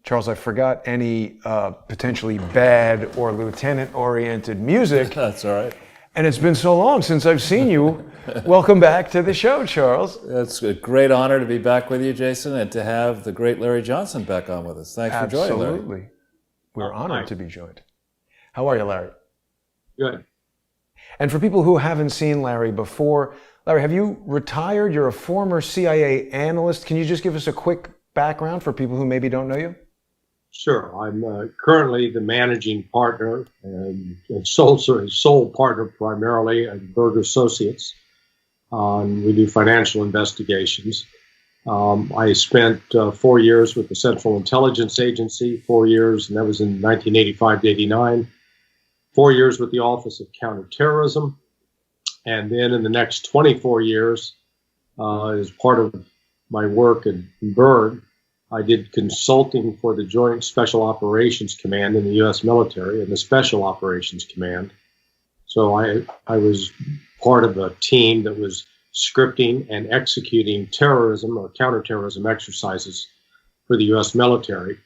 Charles, I forgot any potentially bad or lieutenant-oriented music. That's all right. And it's been so long since I've seen you. Welcome back to the show, Charles. It's a great honor to be back with you, Jason, and to have the great Larry Johnson back on with us. Thanks for joining, Larry. Absolutely. We're honored to be joined. How are you, Larry? Good. And for people who haven't seen Larry before, Larry, have you retired? You're a former CIA analyst. Can you just give us a quick background for people who maybe don't know you? Sure. I'm currently the managing partner and sole partner primarily at Berger Associates. We do financial investigations. I spent 4 years with the Central Intelligence Agency, 4 years, and that was in 1985 to 89. 4 years with the Office of Counterterrorism. And then in the next 24 years, as part of my work at Berg, I did consulting for the Joint Special Operations Command in the U.S. military and the Special Operations Command. So I was part of a team that was scripting and executing terrorism or counterterrorism exercises for the U.S. military.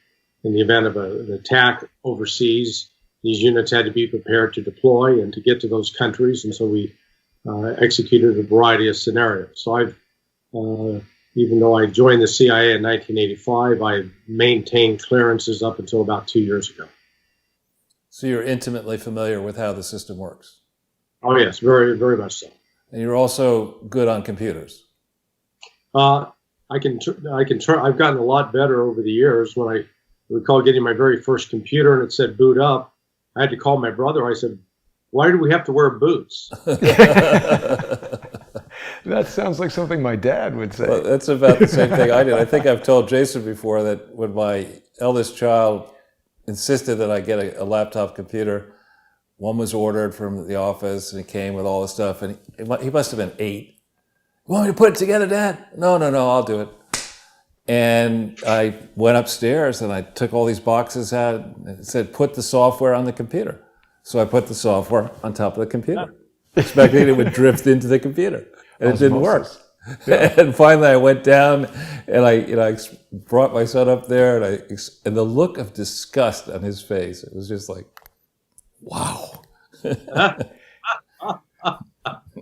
In the event of an attack overseas, these units had to be prepared to deploy and to get to those countries. And so we executed a variety of scenarios. So I've even though I joined the CIA in 1985, I maintained clearances up until about 2 years ago. So you're intimately familiar with how the system works? Oh, yes, very, very much so. And you're also good on computers? I've gotten a lot better over the years. When I recall getting my very first computer and it said boot up, I had to call my brother. I said, "Why do we have to wear boots?" That sounds like something my dad would say. Well, that's about the same thing I did. I think I've told Jason before that when my eldest child insisted that I get a laptop computer, one was ordered from the office and it came with all the stuff, and he must have been 8. "You want me to put it together, Dad?" No, I'll do it. And I went upstairs and I took all these boxes out and it said, "Put the software on the computer." So I put the software on top of the computer, expecting it would drift into the computer. And it didn't work. Yeah. And finally I went down and I brought my son up there and the look of disgust on his face, it was just like, wow.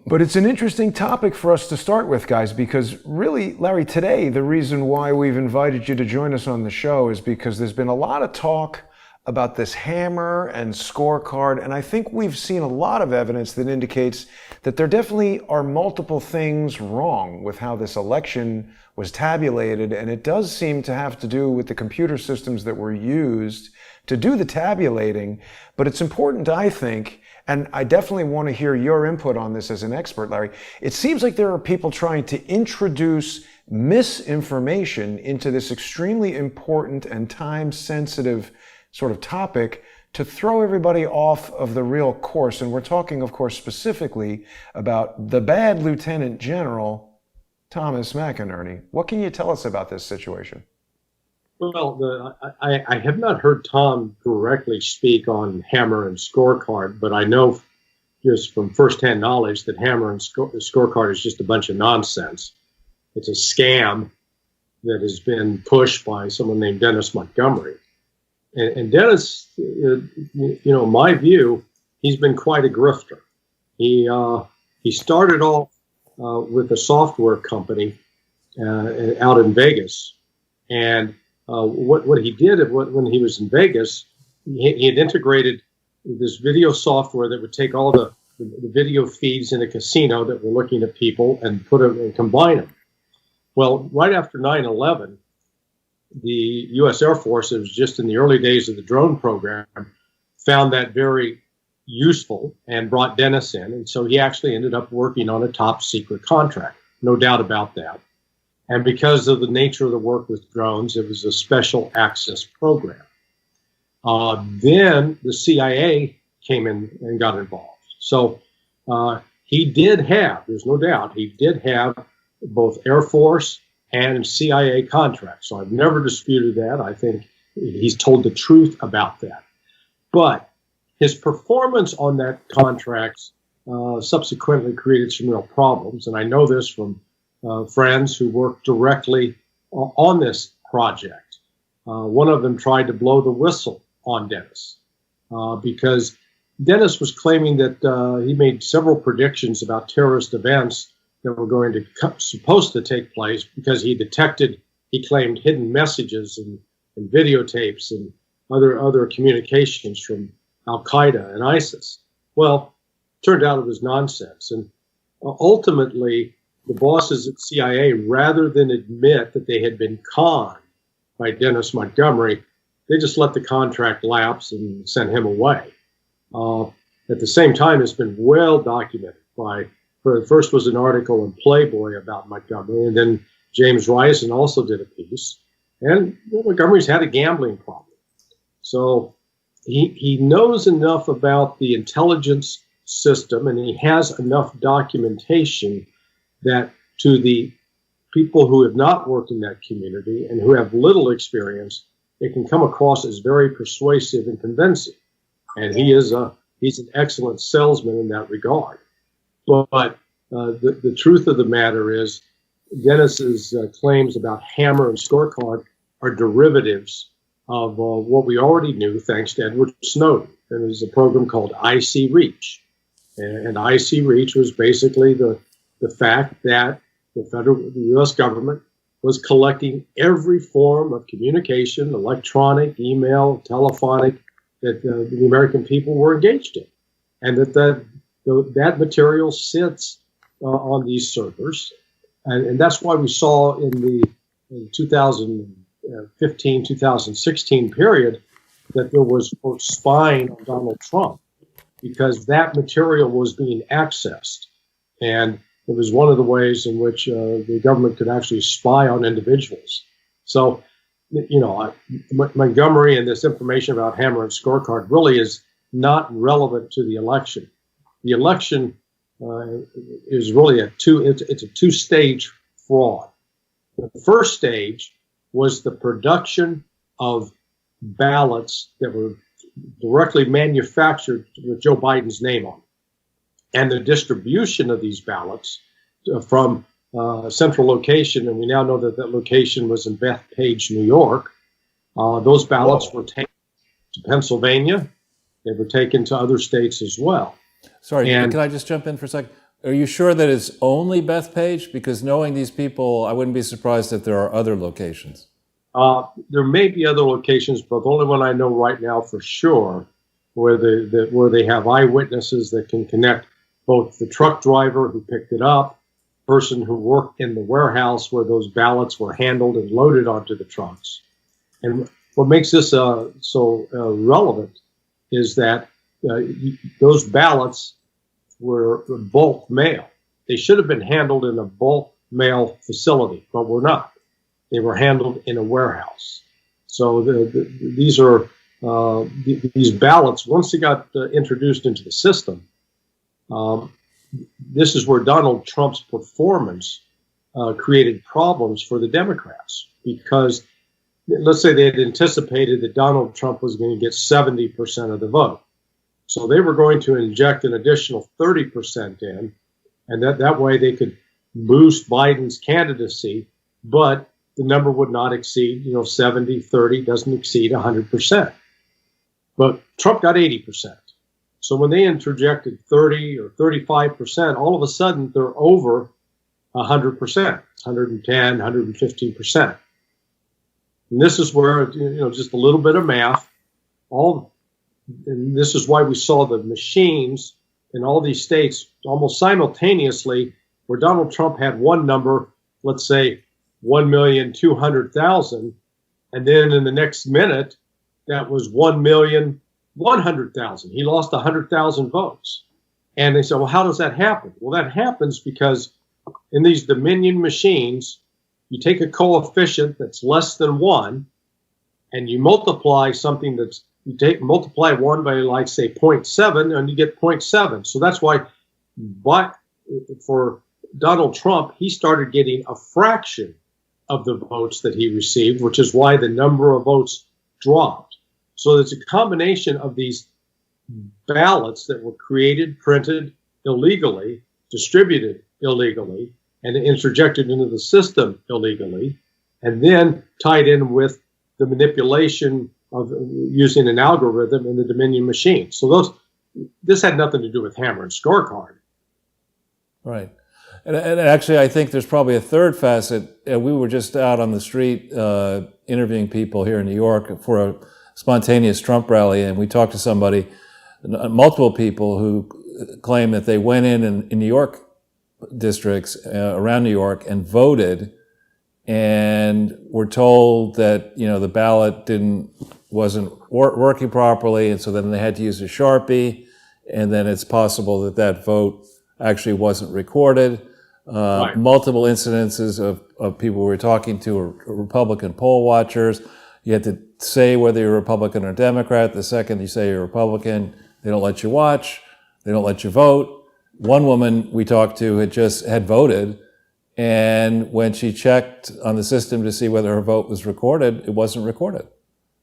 But it's an interesting topic for us to start with, guys, because really, Larry, today, the reason why we've invited you to join us on the show is because there's been a lot of talk about this hammer and scorecard, and I think we've seen a lot of evidence that indicates that there definitely are multiple things wrong with how this election was tabulated, and it does seem to have to do with the computer systems that were used to do the tabulating. But it's important, I think, and I definitely want to hear your input on this as an expert, Larry. It seems like there are people trying to introduce misinformation into this extremely important and time-sensitive sort of topic to throw everybody off of the real course. And we're talking, of course, specifically about the bad Lieutenant General Thomas McInerny. What can you tell us about this situation? Well, I have not heard Tom directly speak on hammer and scorecard, but I know just from firsthand knowledge that hammer and scorecard is just a bunch of nonsense. It's a scam that has been pushed by someone named Dennis Montgomery. And Dennis, my view, he's been quite a grifter. He started off with a software company out in Vegas, and what he did when he was in Vegas, he had integrated this video software that would take all the video feeds in a casino that were looking at people and put them and combine them. Well, right after 9/11. The U.S. Air Force, it was just in the early days of the drone program, found that very useful and brought Dennis in. And so he actually ended up working on a top secret contract, no doubt about that. And because of the nature of the work with drones, it was a special access program. Then the CIA came in and got involved. So he did have, there's no doubt, he did have both Air Force and CIA contracts. So I've never disputed that. I think he's told the truth about that. But his performance on that contract subsequently created some real problems. And I know this from friends who worked directly on this project. one of them tried to blow the whistle on Dennis because Dennis was claiming that he made several predictions about terrorist events that were going to supposed to take place because he detected, he claimed, hidden messages and videotapes and other communications from Al Qaeda and ISIS. Well, turned out it was nonsense. And ultimately, the bosses at CIA, rather than admit that they had been conned by Dennis Montgomery, they just let the contract lapse and sent him away. At the same time, it's been well documented first was an article in Playboy about Montgomery, and then James Risen also did a piece. And Montgomery's had a gambling problem. So he knows enough about the intelligence system, and he has enough documentation that to the people who have not worked in that community and who have little experience, it can come across as very persuasive and convincing. And he's an excellent salesman in that regard. But the truth of the matter is Dennis's claims about Hammer and Scorecard are derivatives of what we already knew thanks to Edward Snowden. There was a program called IC Reach. And IC Reach was basically the fact that the U.S. government was collecting every form of communication, electronic, email, telephonic, that the American people were engaged in. And that material sits on these servers. And that's why we saw in the 2015, 2016 period that there was, quote, spying on Donald Trump, because that material was being accessed. And it was one of the ways in which the government could actually spy on individuals. So, Montgomery and this information about Hammer and Scorecard really is not relevant to the election. The election is really it's a two-stage fraud. The first stage was the production of ballots that were directly manufactured with Joe Biden's name on them, and the distribution of these ballots from central location, and we now know that that location was in Bethpage, New York. Those ballots were taken to Pennsylvania. They were taken to other states as well. Sorry, can I just jump in for a second? Are you sure that it's only Bethpage? Because knowing these people, I wouldn't be surprised if there are other locations. There may be other locations, but the only one I know right now for sure where they have eyewitnesses that can connect both the truck driver who picked it up, person who worked in the warehouse where those ballots were handled and loaded onto the trucks. And what makes this so relevant is that those ballots were bulk mail. They should have been handled in a bulk mail facility, but were not. They were handled in a warehouse. So these ballots, once they got introduced into the system, this is where Donald Trump's performance created problems for the Democrats, because let's say they had anticipated that Donald Trump was going to get 70% of the vote. So they were going to inject an additional 30% in, and that way they could boost Biden's candidacy, but the number would not exceed, 70, 30, doesn't exceed 100%. But Trump got 80%. So when they interjected 30 or 35%, all of a sudden they're over 100%, 110, 115%. And this is where, just a little bit of math, and this is why we saw the machines in all these states almost simultaneously, where Donald Trump had one number, let's say 1,200,000, and then in the next minute, that was 1,100,000. He lost 100,000 votes. And they said, well, how does that happen? Well, that happens because in these Dominion machines, you take a coefficient that's less than 1, and you multiply something multiply 1 by, like, say, 0.7, and you get 0.7. So that's why, but for Donald Trump, he started getting a fraction of the votes that he received, which is why the number of votes dropped. So there's a combination of these ballots that were created, printed illegally, distributed illegally, and interjected into the system illegally, and then tied in with the manipulation of using an algorithm in the Dominion machine. So this had nothing to do with Hammer and Scorecard. Right. And actually, I think there's probably a third facet. We were just out on the street interviewing people here in New York for a spontaneous Trump rally, and we talked to somebody, multiple people who claim that they went in New York districts around New York and voted, and were told that the ballot wasn't working properly, and so then they had to use a Sharpie, and then it's possible that vote actually wasn't recorded. Right. Multiple incidences of people we were talking to are Republican poll watchers. You had to say whether you're Republican or Democrat. The second you say you're Republican, they don't let you watch. They don't let you vote. One woman we talked to had voted, and when she checked on the system to see whether her vote was recorded, it wasn't recorded.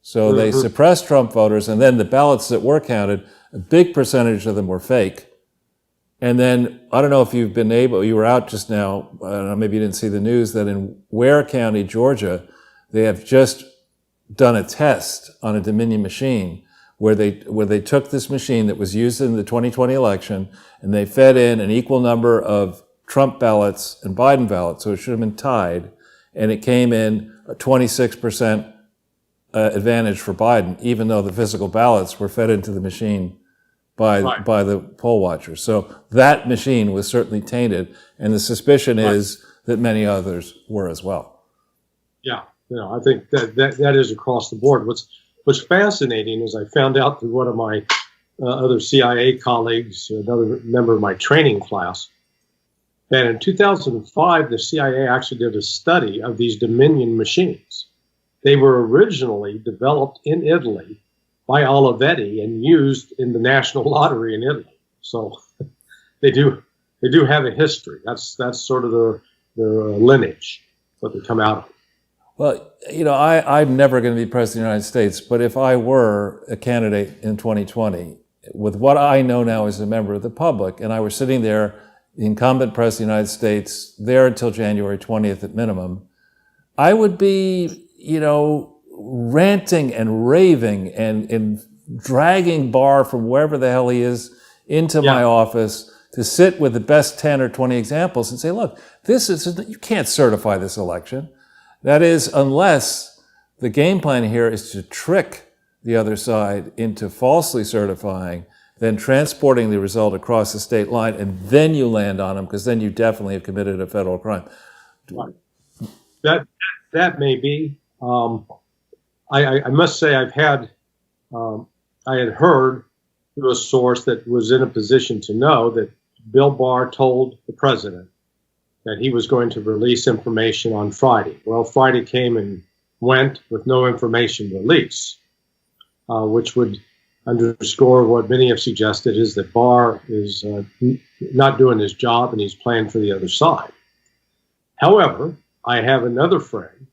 So they suppressed Trump voters, and then the ballots that were counted, a big percentage of them were fake. And then, I don't know if you were out just now, I don't know, maybe you didn't see the news, that in Ware County, Georgia, they have just done a test on a Dominion machine where they took this machine that was used in the 2020 election, and they fed in an equal number of Trump ballots and Biden ballots, so it should have been tied, and it came in a 26% advantage for Biden, even though the physical ballots were fed into the machine by the poll watchers. So that machine was certainly tainted, and the suspicion is that many others were as well. Yeah, I think that is across the board. What's fascinating is I found out through one of my other CIA colleagues, another member of my training class, that in 2005 the CIA actually did a study of these Dominion machines. They were originally developed in Italy by Olivetti and used in the national lottery in Italy. So they do have a history. That's sort of their lineage, what they come out of. Well, I'm never going to be president of the United States, but if I were a candidate in 2020, with what I know now as a member of the public, and I were sitting there, the incumbent president of the United States, there until January 20th at minimum, I would be, ranting and raving and dragging Barr from wherever the hell he is into my office to sit with the best 10 or 20 examples and say, look, you can't certify this election. That is, unless the game plan here is to trick the other side into falsely certifying, then transporting the result across the state line, and then you land on them, because then you definitely have committed a federal crime. That may be. I must say I had heard through a source that was in a position to know that Bill Barr told the president that he was going to release information on Friday. Well, Friday came and went with no information released, which would underscore what many have suggested, is that Barr is not doing his job and he's playing for the other side. However, I have another friend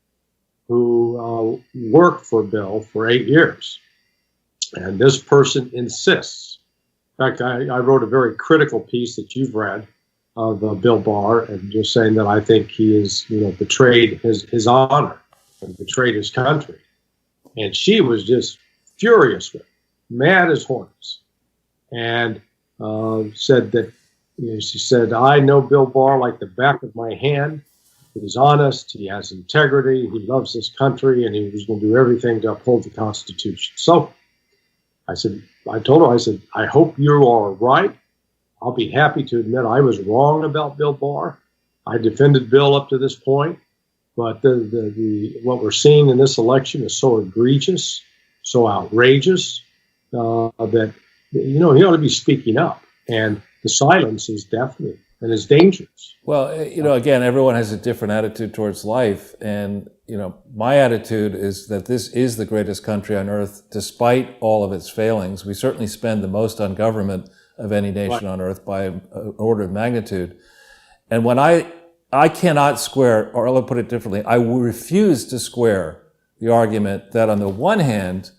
who worked for Bill for 8 years, and this person insists. In fact, I wrote a very critical piece that you've read of Bill Barr, and just saying that I think he has, betrayed his honor and betrayed his country. And she was just furious with him, mad as hornets, and said that, she said, I know Bill Barr like the back of my hand. He's honest, he has integrity, he loves this country, and he was going to do everything to uphold the Constitution. So I told her, I hope you are right. I'll be happy to admit I was wrong about Bill Barr. I defended Bill up to this point, but what we're seeing in this election is so egregious, so outrageous, that, he ought to be speaking up. And the silence is deafening and is dangerous. Well, again, everyone has a different attitude towards life. And, my attitude is that this is the greatest country on earth, despite all of its failings. We certainly spend the most on government of any nation on earth by an order of magnitude. And when I cannot square, or I'll put it differently, I refuse to square the argument that on the one hand,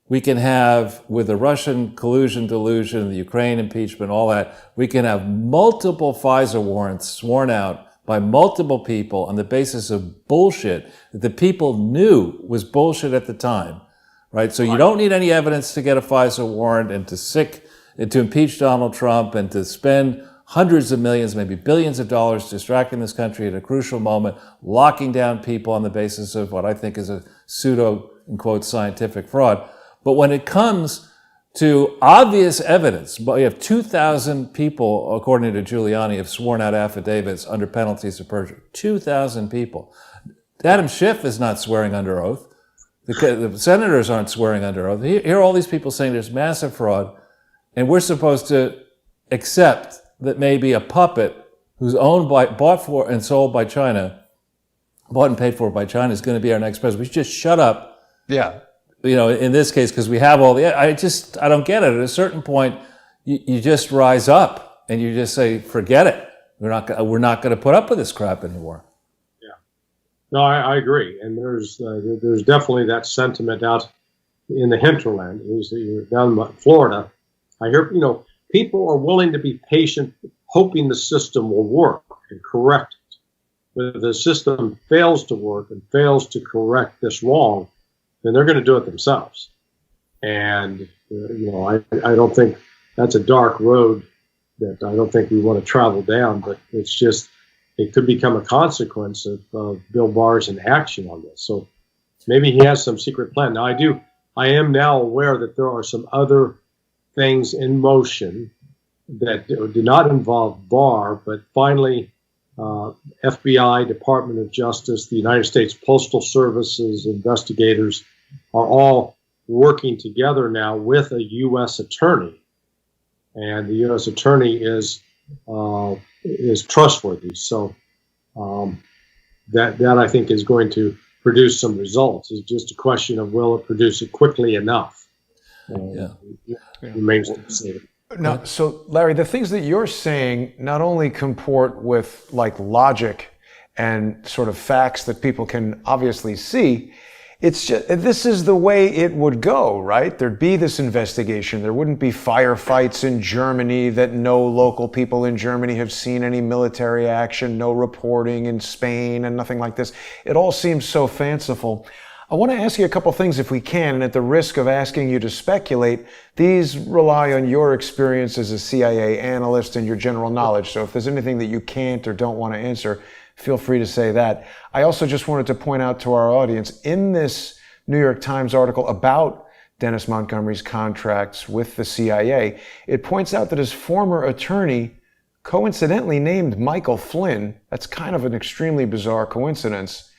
we can have, with the Russian collusion, delusion, the Ukraine impeachment, all that, we can have multiple FISA warrants sworn out by multiple people on the basis of bullshit that the people knew was bullshit at the time, right? So you don't need any evidence to get a FISA warrant and to impeach Donald Trump and to spend hundreds of millions, maybe billions of dollars distracting this country at a crucial moment, locking down people on the basis of what I think is a pseudo, in quotes, scientific fraud. But when it comes to obvious evidence, but you have 2,000 people, according to Giuliani, have sworn out affidavits under penalties of perjury. 2,000 people. Adam Schiff is not swearing under oath. The senators aren't swearing under oath. Here are all these people saying there's massive fraud, and we're supposed to accept that maybe a puppet who's bought for and sold by China, bought and paid for by China, is going to be our next president. We should just shut up. Yeah. You know, in this case, because we have all the, I don't get it. At a certain point, you just rise up and you just say, forget it. We're not going to put up with this crap anymore. Yeah. No, I agree. And there's definitely that sentiment out in the hinterland. Down in Florida, I hear, people are willing to be patient, hoping the system will work and correct it. But if the system fails to work and fails to correct this wrong, then they're going to do it themselves. And, I don't think that's a dark road that I don't think we want to travel down, but it's just, it could become a consequence of Bill Barr's inaction on this. So maybe he has some secret plan. Now, I am now aware that there are some other things in motion that do not involve Barr, but finally, FBI, Department of Justice, the United States Postal Service's investigators are all working together now with a U.S. attorney, and the U.S. attorney is trustworthy. So that I think is going to produce some results. It's just a question of will it produce it quickly enough. Remains to be seen. Now, so Larry, the things that you're saying not only comport with like logic and sort of facts that people can obviously see, it's just, this is the way it would go, right? There'd be this investigation. There wouldn't be firefights in Germany that no local people in Germany have seen any military action, no reporting in Spain and nothing like this. It all seems so fanciful. I want to ask you a couple things if we can, and at the risk of asking you to speculate, these rely on your experience as a CIA analyst and your general knowledge. So if there's anything that you can't or don't want to answer, feel free to say that. I also just wanted to point out to our audience, in this New York Times article about Dennis Montgomery's contracts with the CIA, it points out that his former attorney coincidentally named Michael Flynn. That's kind of an extremely bizarre coincidence.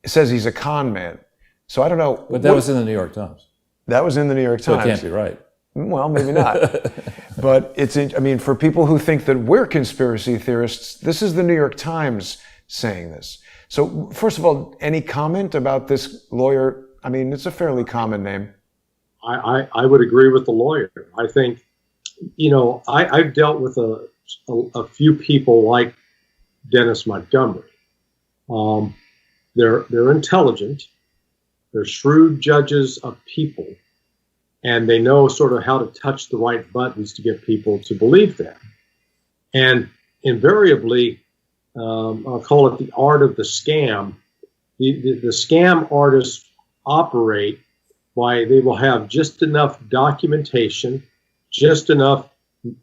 It says he's a con man. So I don't know. But that was in the New York Times. That was in the New York Times. So it can't be right. Well, maybe not. But for people who think that we're conspiracy theorists, this is the New York Times saying this. So first of all, any comment about this lawyer? I mean, it's a fairly common name. I would agree with the lawyer. I think, I've dealt with a few people like Dennis Montgomery. They're intelligent. They're shrewd judges of people, and they know sort of how to touch the right buttons to get people to believe them. And invariably, I'll call it the art of the scam. The scam artists operate by, they will have just enough documentation, just enough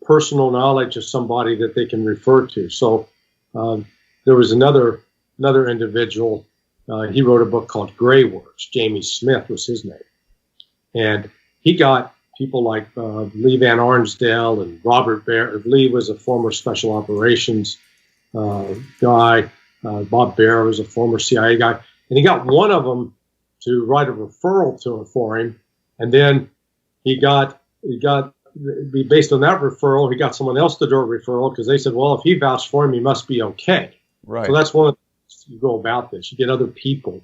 personal knowledge of somebody that they can refer to. So there was another individual. He wrote a book called Gray Works. Jamie Smith was his name. And he got people like Lee Van Arnsdale and Robert Baer. Lee was a former special operations guy. Bob Baer was a former CIA guy. And he got one of them to write a referral for him. And then he got based on that referral, he got someone else to do a referral because they said, well, if he vouched for him, he must be okay. Right. So that's one of you go about this. You get other people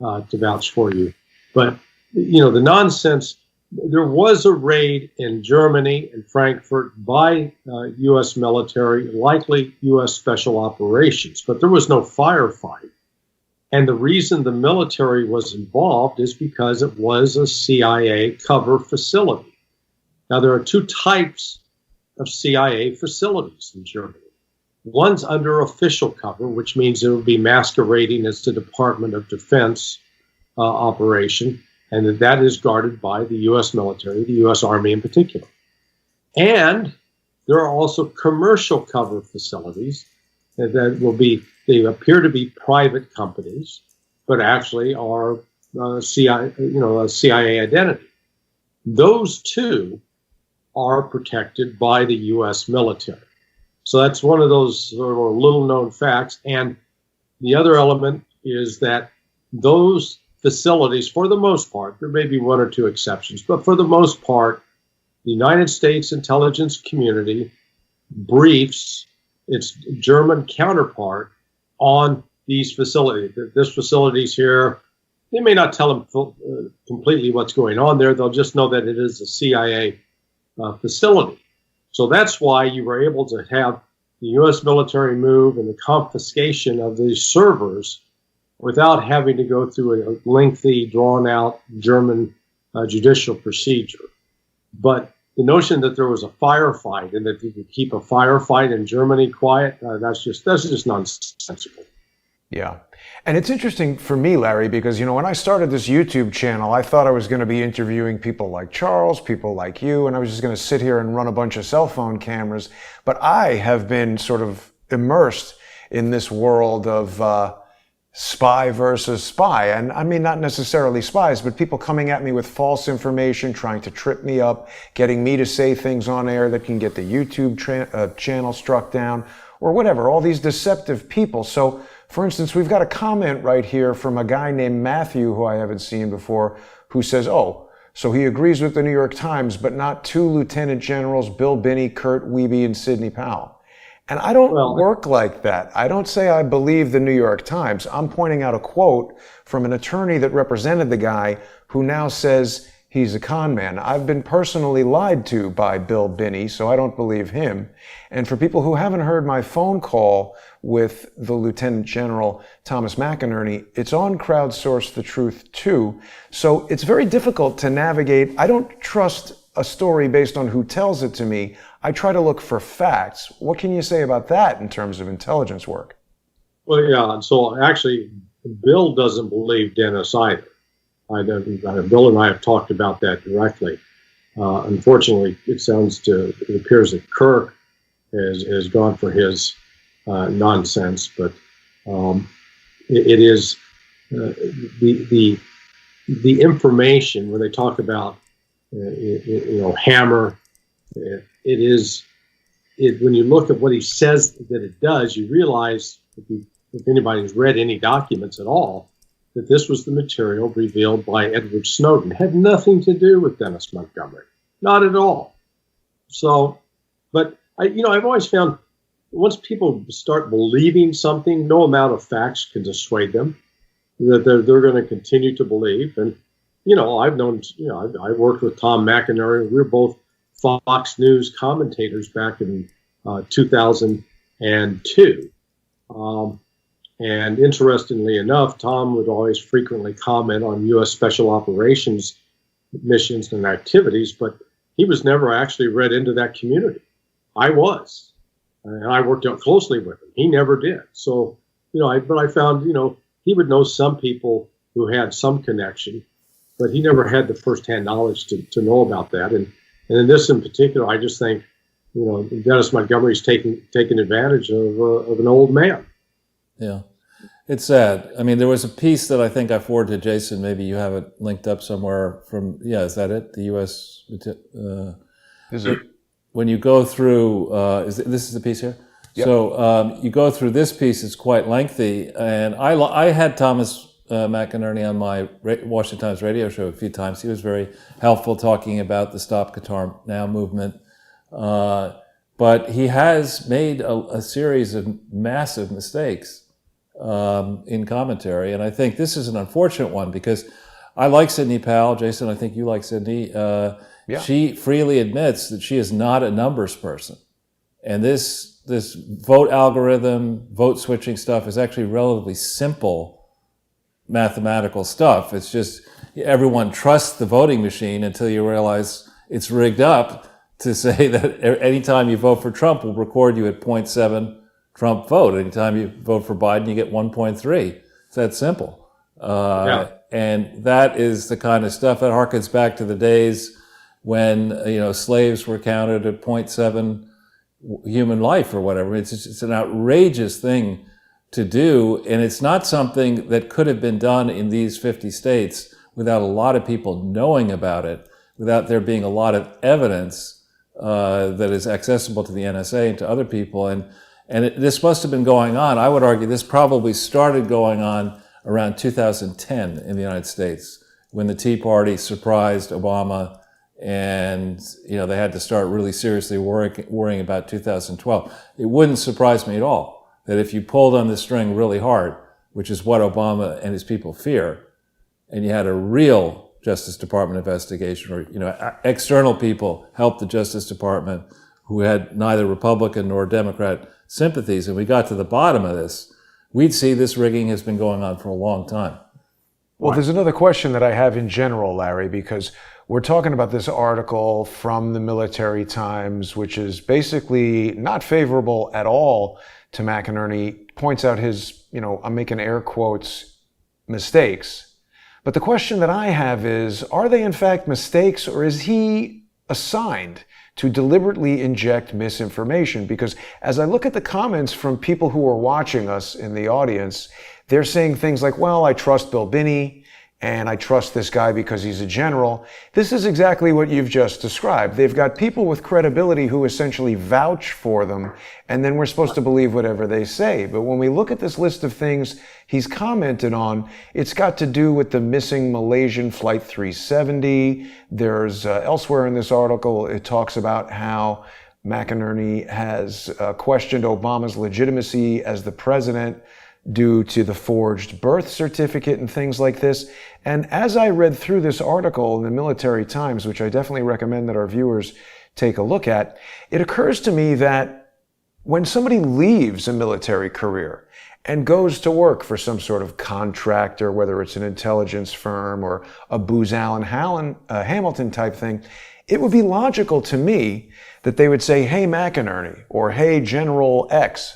to vouch for you. But, the nonsense, there was a raid in Germany and Frankfurt by U.S. military, likely U.S. special operations, but there was no firefight. And the reason the military was involved is because it was a CIA cover facility. Now, there are two types of CIA facilities in Germany. One's under official cover, which means it will be masquerading as the Department of Defense operation, and that is guarded by the U.S. military, the U.S. Army in particular. And there are also commercial cover facilities that will be, they appear to be private companies, but actually are CIA, a CIA identity. Those two are protected by the U.S. military. So that's one of those sort of little known facts. And the other element is that those facilities, for the most part, there may be one or two exceptions, but for the most part, the United States intelligence community briefs its German counterpart on these facilities. This facility's here. They may not tell them completely what's going on there. They'll just know that it is a CIA facility. So that's why you were able to have the U.S. military move and the confiscation of these servers without having to go through a lengthy, drawn-out German judicial procedure. But the notion that there was a firefight and that you could keep a firefight in Germany quiet, that's just nonsensical. Yeah. And it's interesting for me, Larry, because, when I started this YouTube channel, I thought I was going to be interviewing people like Charles, people like you, and I was just going to sit here and run a bunch of cell phone cameras. But I have been sort of immersed in this world of spy versus spy. And I mean, not necessarily spies, but people coming at me with false information, trying to trip me up, getting me to say things on air that can get the YouTube channel struck down, or whatever, all these deceptive people. So, for instance, we've got a comment right here from a guy named Matthew, who I haven't seen before, who says, oh, so he agrees with the New York Times, but not two Lieutenant Generals, Bill Binney, Kurt Wiebe, and Sidney Powell. And I don't work like that. I don't say I believe the New York Times. I'm pointing out a quote from an attorney that represented the guy who now says he's a con man. I've been personally lied to by Bill Binney, so I don't believe him. And for people who haven't heard my phone call with the Lieutenant General Thomas McInerny, it's on Crowdsource The Truth too. So it's very difficult to navigate. I don't trust a story based on who tells it to me. I try to look for facts. What can you say about that in terms of intelligence work? Well, yeah, so actually, Bill doesn't believe Dennis either. Bill and I have talked about that directly. Unfortunately, it appears that Kirk has gone for his nonsense, but it is the information when they talk about Hammer. When you look at what he says that it does, you realize if anybody's read any documents at all, that this was the material revealed by Edward Snowden. It had nothing to do with Dennis Montgomery, not at all. So, but I've always found once people start believing something, no amount of facts can dissuade them that they're going to continue to believe. And I've known, I worked with Tom McInerny. We were both Fox News commentators back in 2002. And interestingly enough, Tom would always frequently comment on U.S. Special Operations missions and activities, but he was never actually read into that community. I was, and I worked out closely with him. He never did. So, but I found, he would know some people who had some connection, but he never had the firsthand knowledge to know about that. And in this in particular, I just think, Dennis Montgomery's taking advantage of an old man. Yeah, it's sad. I mean, there was a piece that I think I forwarded to Jason. Maybe you have it linked up somewhere from, is that it? The U.S. Is it? When you go through, this is the piece here? Yep. So you go through this piece, it's quite lengthy. And I had Thomas McInerny on my Washington Times radio show a few times. He was very helpful talking about the Stop Qatar Now movement. But he has made a series of massive mistakes in commentary. And I think this is an unfortunate one because I like Sidney Powell. Jason, I think you like Sidney. Yeah. She freely admits that she is not a numbers person. And this vote algorithm, vote switching stuff is actually relatively simple mathematical stuff. It's just everyone trusts the voting machine until you realize it's rigged up to say that anytime you vote for Trump, we'll record you at 0.7 Trump vote. Anytime you vote for Biden, you get 1.3. It's that simple. And that is the kind of stuff that harkens back to the days when, slaves were counted at 0.7 human life or whatever. It's an outrageous thing to do, and it's not something that could have been done in these 50 states without a lot of people knowing about it, without there being a lot of evidence that is accessible to the NSA and to other people. And this must have been going on. I would argue this probably started going on around 2010 in the United States, when the Tea Party surprised Obama, and they had to start really seriously worrying about 2012. It wouldn't surprise me at all that if you pulled on the string really hard, which is what Obama and his people fear, and you had a real Justice Department investigation, or external people helped the Justice Department who had neither Republican nor Democrat sympathies, and we got to the bottom of this, we'd see this rigging has been going on for a long time. Well, there's another question that I have in general, Larry, because we're talking about this article from the Military Times, which is basically not favorable at all to McInerny, points out his, I'm making air quotes, mistakes. But the question that I have is, are they in fact mistakes, or is he assigned to deliberately inject misinformation? Because as I look at the comments from people who are watching us in the audience, they're saying things like, well, I trust Bill Binney, and I trust this guy because he's a general. This is exactly what you've just described. They've got people with credibility who essentially vouch for them, and then we're supposed to believe whatever they say. But when we look at this list of things he's commented on, it's got to do with the missing Malaysian Flight 370. There's elsewhere in this article, it talks about how McInerny has questioned Obama's legitimacy as the president due to the forged birth certificate and things like this. And as I read through this article in the Military Times, which I definitely recommend that our viewers take a look at, it occurs to me that when somebody leaves a military career and goes to work for some sort of contractor, whether it's an intelligence firm or a Booz Allen Hamilton type thing, it would be logical to me that they would say, hey, McInerny, or hey, General X,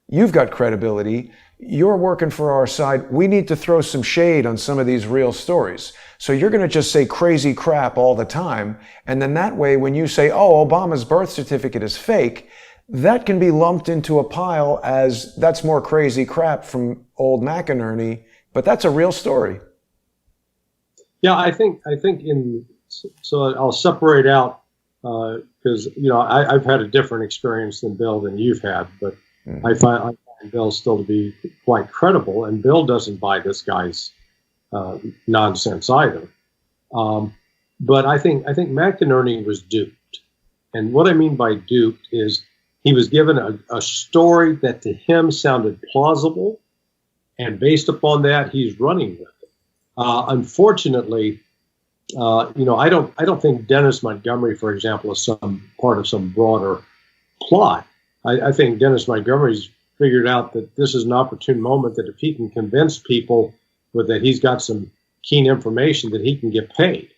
you've got credibility. You're working for our side. We need to throw some shade on some of these real stories. So you're going to just say crazy crap all the time. And then that way, when you say, oh, Obama's birth certificate is fake, that can be lumped into a pile as that's more crazy crap from old McInerny, but that's a real story. Yeah, I think so I'll separate out, because, I've had a different experience than Bill than you've had, but I find Bill still to be quite credible, and Bill doesn't buy this guy's nonsense either. But I think McInerny was duped, and what I mean by duped is he was given a story that to him sounded plausible, and based upon that, he's running with it. Unfortunately, I don't think Dennis Montgomery, for example, is some part of some broader plot. I think Dennis Montgomery's figured out that this is an opportune moment, that if he can convince people that he's got some keen information, that he can get paid.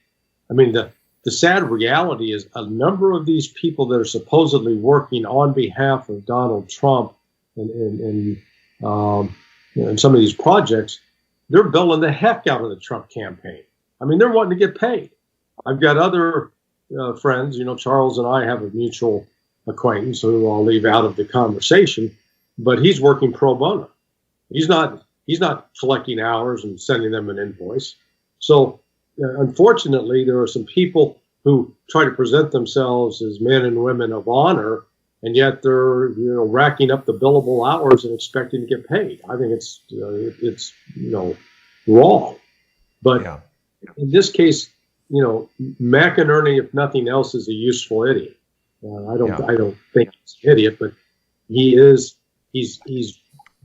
I mean, the sad reality is a number of these people that are supposedly working on behalf of Donald Trump and some of these projects, they're billing the heck out of the Trump campaign. I mean, they're wanting to get paid. I've got other friends, Charles and I have a mutual acquaintance who I'll leave out of the conversation, but he's working pro bono. He's not collecting hours and sending them an invoice. So unfortunately, there are some people who try to present themselves as men and women of honor, and yet they're racking up the billable hours and expecting to get paid. I think it's wrong. But yeah. In this case, McInerny, if nothing else, is a useful idiot. I don't think he's an idiot, but he's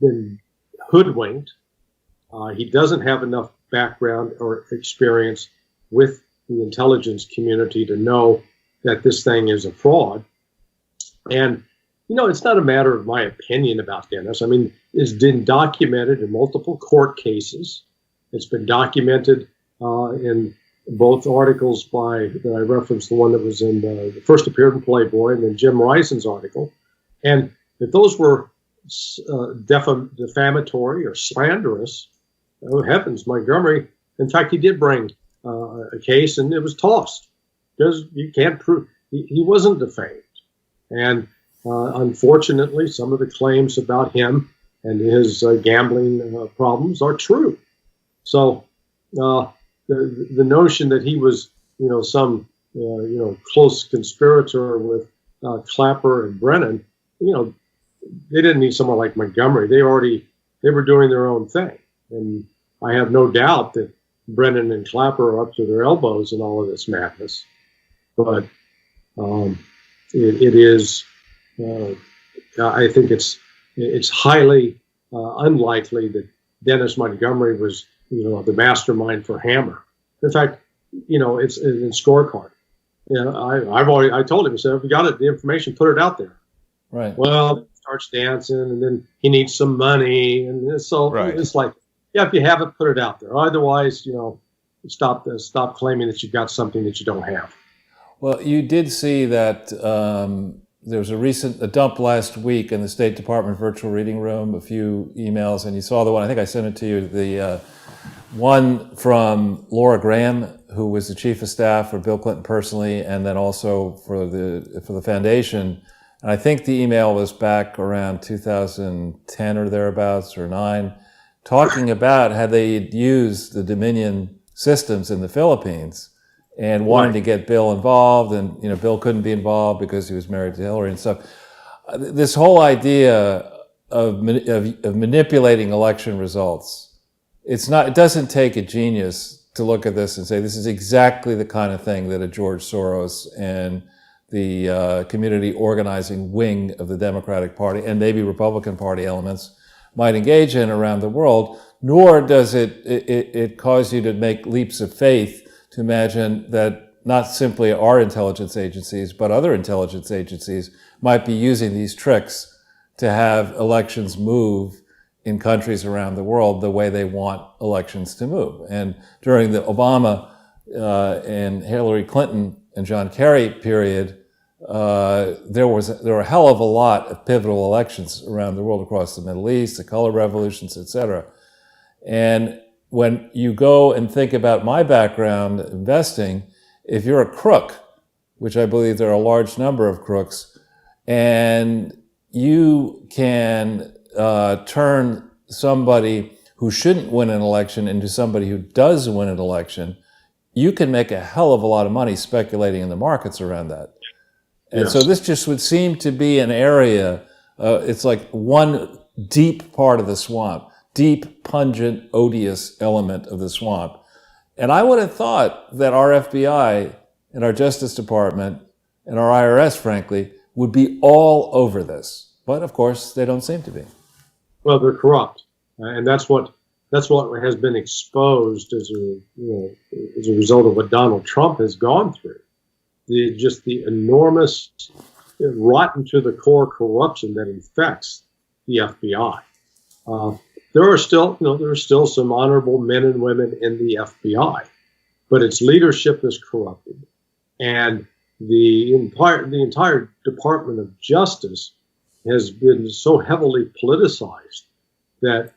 been hoodwinked. He doesn't have enough background or experience with the intelligence community to know that this thing is a fraud. And, it's not a matter of my opinion about Dennis. I mean, it's been documented in multiple court cases. It's been documented in both articles that I referenced, the one that was in the first appeared in Playboy, and then Jim Rison's article. And if those were defamatory or slanderous. Oh heavens, Montgomery! In fact, he did bring a case, and it was tossed because you can't prove he wasn't defamed. And unfortunately, some of the claims about him and his gambling problems are true. So the notion that he was, some close conspirator with Clapper and Brennan, they didn't need someone like Montgomery. They were doing their own thing, and I have no doubt that Brennan and Clapper are up to their elbows in all of this madness. But it is, I think it's highly unlikely that Dennis Montgomery was, the mastermind for Hammer. In fact, it's in Scorecard. I told him, I said, if you got it, the information, put it out there. Right. Well, he starts dancing, and then he needs some money, and so it's like, if you have it, put it out there. Otherwise, stop claiming that you've got something that you don't have. Well, you did see that there was a dump last week in the State Department virtual reading room, a few emails, and you saw the one, I think I sent it to you, the one from Laura Graham, who was the chief of staff for Bill Clinton personally, and then also for the foundation. And I think the email was back around 2010 or thereabouts, or 9, talking about how they used the Dominion systems in the Philippines and wanted to get Bill involved, and Bill couldn't be involved because he was married to Hillary and stuff. This whole idea of manipulating election results, it doesn't take a genius to look at this and say this is exactly the kind of thing that a George Soros and the community organizing wing of the Democratic Party and maybe Republican Party elements might engage in around the world, nor does it cause you to make leaps of faith to imagine that not simply our intelligence agencies, but other intelligence agencies might be using these tricks to have elections move in countries around the world the way they want elections to move. And during the Obama and Hillary Clinton and John Kerry period, there were a hell of a lot of pivotal elections around the world across the Middle East, the color revolutions, etc. And when you go and think about my background investing, if you're a crook, which I believe there are a large number of crooks, and you can turn somebody who shouldn't win an election into somebody who does win an election, you can make a hell of a lot of money speculating in the markets around that. And so this just would seem to be an area, it's like one deep part of the swamp, deep, pungent, odious element of the swamp. And I would have thought that our FBI and our Justice Department and our IRS, frankly, would be all over this. But of course, they don't seem to be. Well, they're corrupt. And that's what has been exposed as a result of what Donald Trump has gone through. The enormous, rotten to the core corruption that infects the FBI. There are still some honorable men and women in the FBI, but its leadership is corrupted, and the entire Department of Justice has been so heavily politicized that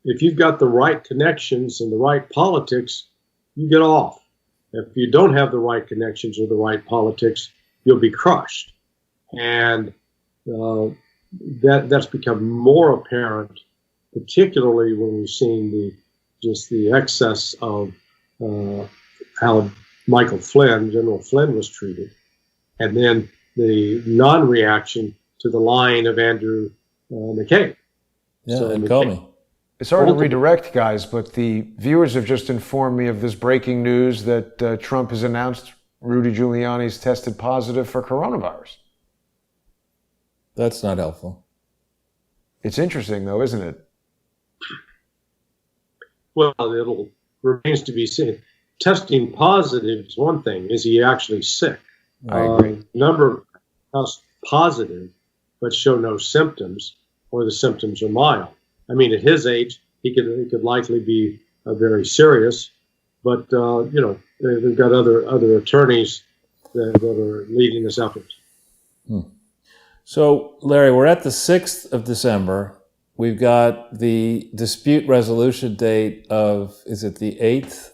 if you've got the right connections and the right politics, you get off. If you don't have the right connections or the right politics, you'll be crushed. And that's become more apparent, particularly when we've seen the excess of how Michael Flynn, General Flynn, was treated, and then the non-reaction to the lying of Andrew McCabe. Yeah, and Comey. It's hard to redirect, guys, but the viewers have just informed me of this breaking news that Trump has announced Rudy Giuliani's tested positive for coronavirus. That's not helpful. It's interesting, though, isn't it? Well, it remains to be seen. Testing positive is one thing. Is he actually sick? I agree. Number of tests positive, but show no symptoms, or the symptoms are mild. I mean, at his age, he could likely be very serious, but they've got other attorneys that are leading this effort. So, Larry, we're at the 6th of December. we've got the dispute resolution date of, is it the 8th?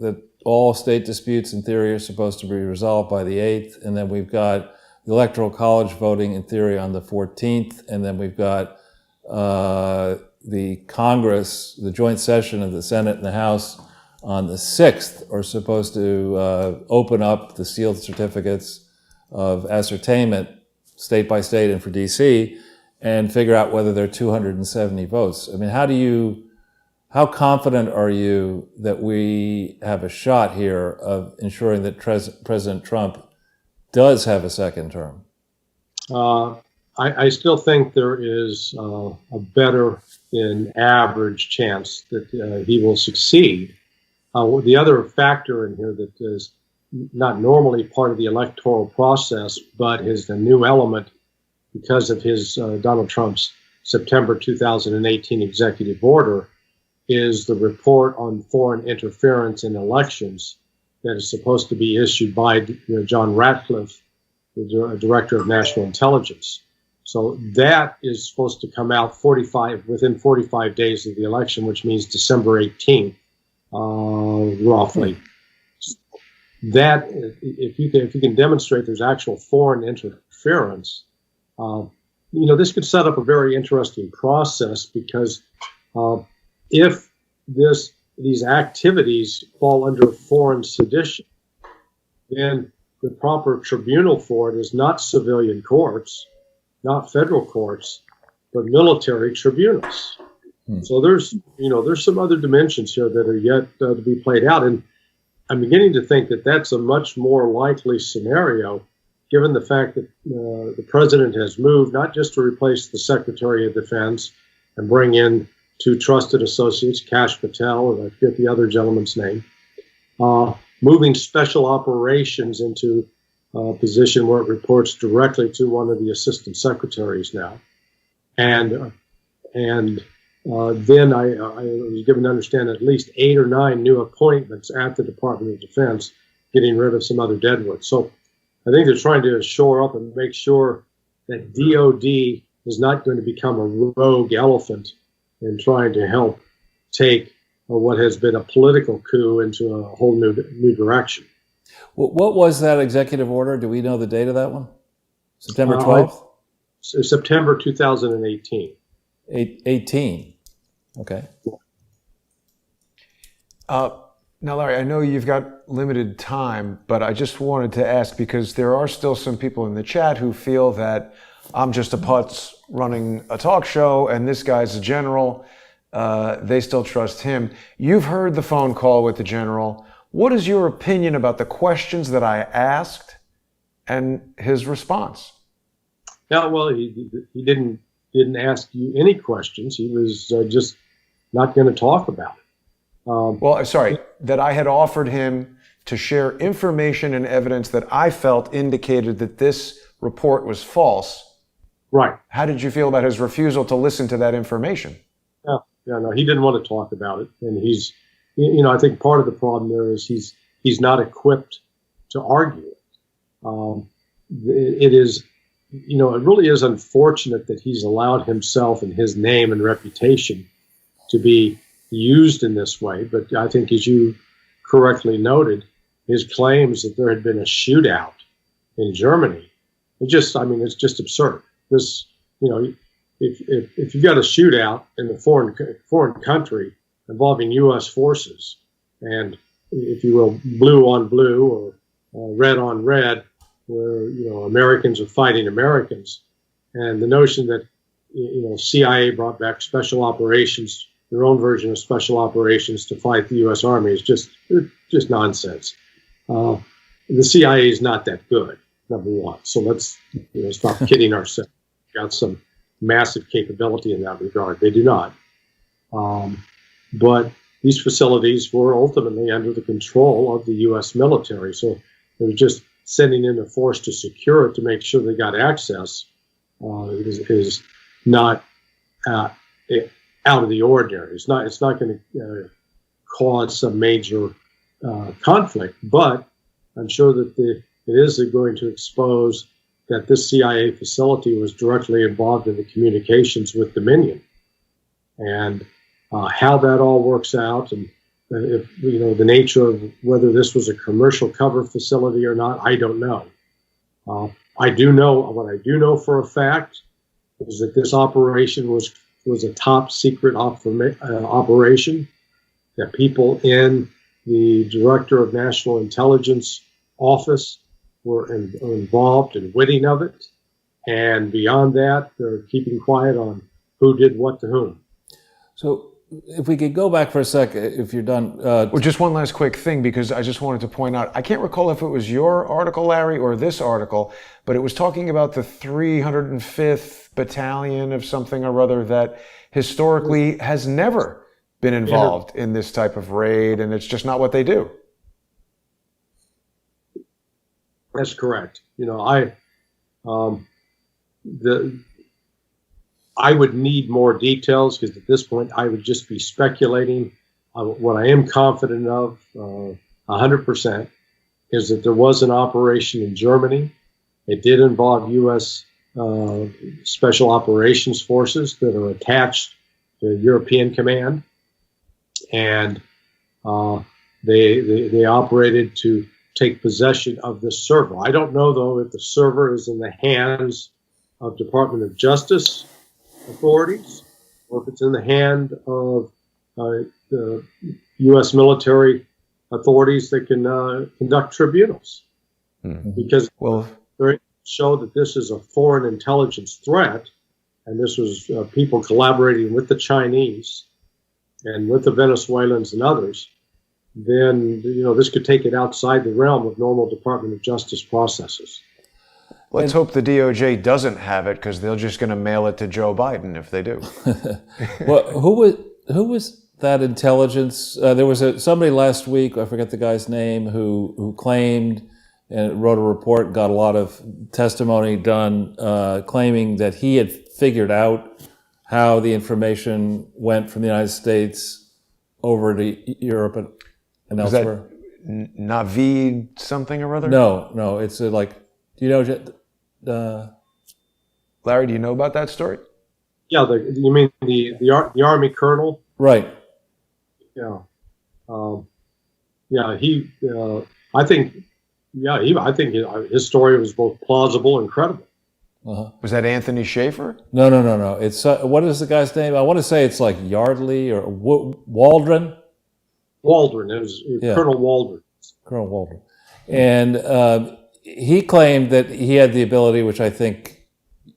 That all state disputes in theory are supposed to be resolved by the 8th. And then we've got the Electoral College voting in theory on the 14th. And then we've got the Congress, the joint session of the Senate and the House on the 6th are supposed to open up the sealed certificates of ascertainment state by state and for DC and figure out whether there are 270 votes. I mean, how confident are you that we have a shot here of ensuring that President Trump does have a second term? I still think there is a better than average chance that he will succeed. The other factor in here that is not normally part of the electoral process, but is a new element because of his Donald Trump's September 2018 executive order, is the report on foreign interference in elections that is supposed to be issued by John Ratcliffe, the Director of National Intelligence. So that is supposed to come out within 45 days of the election, which means December 18th, roughly. That, if you can demonstrate there's actual foreign interference, this could set up a very interesting process, because if these activities fall under foreign sedition, then the proper tribunal for it is not civilian courts, not federal courts, but military tribunals. So there's some other dimensions here that are yet to be played out, and I'm beginning to think that that's a much more likely scenario, given the fact that the president has moved not just to replace the Secretary of Defense and bring in two trusted associates, Kash Patel, and I forget the other gentleman's name, moving special operations into a position where it reports directly to one of the assistant secretaries now. And then I was given to understand at least 8 or 9 new appointments at the Department of Defense, getting rid of some other deadwood. So I think they're trying to shore up and make sure that DOD is not going to become a rogue elephant in trying to help take what has been a political coup into a whole new direction. What was that executive order? Do we know the date of that one? September 12th? September 2018. 18. Okay. Now, Larry, I know you've got limited time, but I just wanted to ask, because there are still some people in the chat who feel that I'm just a putz running a talk show and this guy's a general. They still trust him. You've heard the phone call with the general. What is your opinion about the questions that I asked and his response? Yeah, well, he didn't ask you any questions. He was just not going to talk about it. That I had offered him to share information and evidence that I felt indicated that this report was false. Right. How did you feel about his refusal to listen to that information? No, he didn't want to talk about it. And he's, I think part of the problem there is he's not equipped to argue it. It is, it really is unfortunate that he's allowed himself and his name and reputation to be used in this way. But I think, as you correctly noted, his claims that there had been a shootout in Germany, it's just absurd. This, if you've got a shootout in a foreign country involving U.S. forces, and if you will, blue on blue or red on red, where Americans are fighting Americans, and the notion that CIA brought back special operations, their own version of special operations, to fight the U.S. Army is just nonsense. The CIA is not that good, number one. So let's stop kidding ourselves. We've got some massive capability in that regard. They do not. But these facilities were ultimately under the control of the U.S. military. So it was just sending in a force to secure it to make sure they got access is not out of the ordinary. It's not going to cause some major conflict, but I'm sure that it is going to expose that this CIA facility was directly involved in the communications with Dominion. and how that all works out, and if the nature of whether this was a commercial cover facility or not, I don't know. I do know what I do know for a fact is that this operation was a top secret operation, that people in the Director of National Intelligence office were involved in witting of it, and beyond that, they're keeping quiet on who did what to whom. So if we could go back for a second, if you're done. Well, just one last quick thing, because I just wanted to point out, I can't recall if it was your article, Larry, or this article, but it was talking about the 305th Battalion of something or other that historically has never been involved in this type of raid, and it's just not what they do. That's correct. I would need more details, because at this point I would just be speculating. What I am confident of 100% is that there was an operation in Germany. It did involve U.S. Special Operations Forces that are attached to European Command, and they operated to take possession of this server. I don't know, though, if the server is in the hands of Department of Justice authorities, or if it's in the hand of the U.S. military authorities that can conduct tribunals. Because they show that this is a foreign intelligence threat, and this was people collaborating with the Chinese and with the Venezuelans and others, then this could take it outside the realm of normal Department of Justice processes. Let's hope the DOJ doesn't have it, because they're just going to mail it to Joe Biden if they do. Well, who was that intelligence? There was somebody last week, I forget the guy's name, who claimed and wrote a report, got a lot of testimony done, claiming that he had figured out how the information went from the United States over to Europe and elsewhere. Is that Navid something or other? No, it's like, do you know, Larry, do you know about that story? Yeah, you mean the Army colonel? Right. Yeah. I think his story was both plausible and credible. Uh-huh. Was that Anthony Schaefer? No. It's what is the guy's name? I want to say it's like Yardley or Waldron. Waldron. It was Colonel Waldron. Colonel Waldron. And he claimed that he had the ability, which I think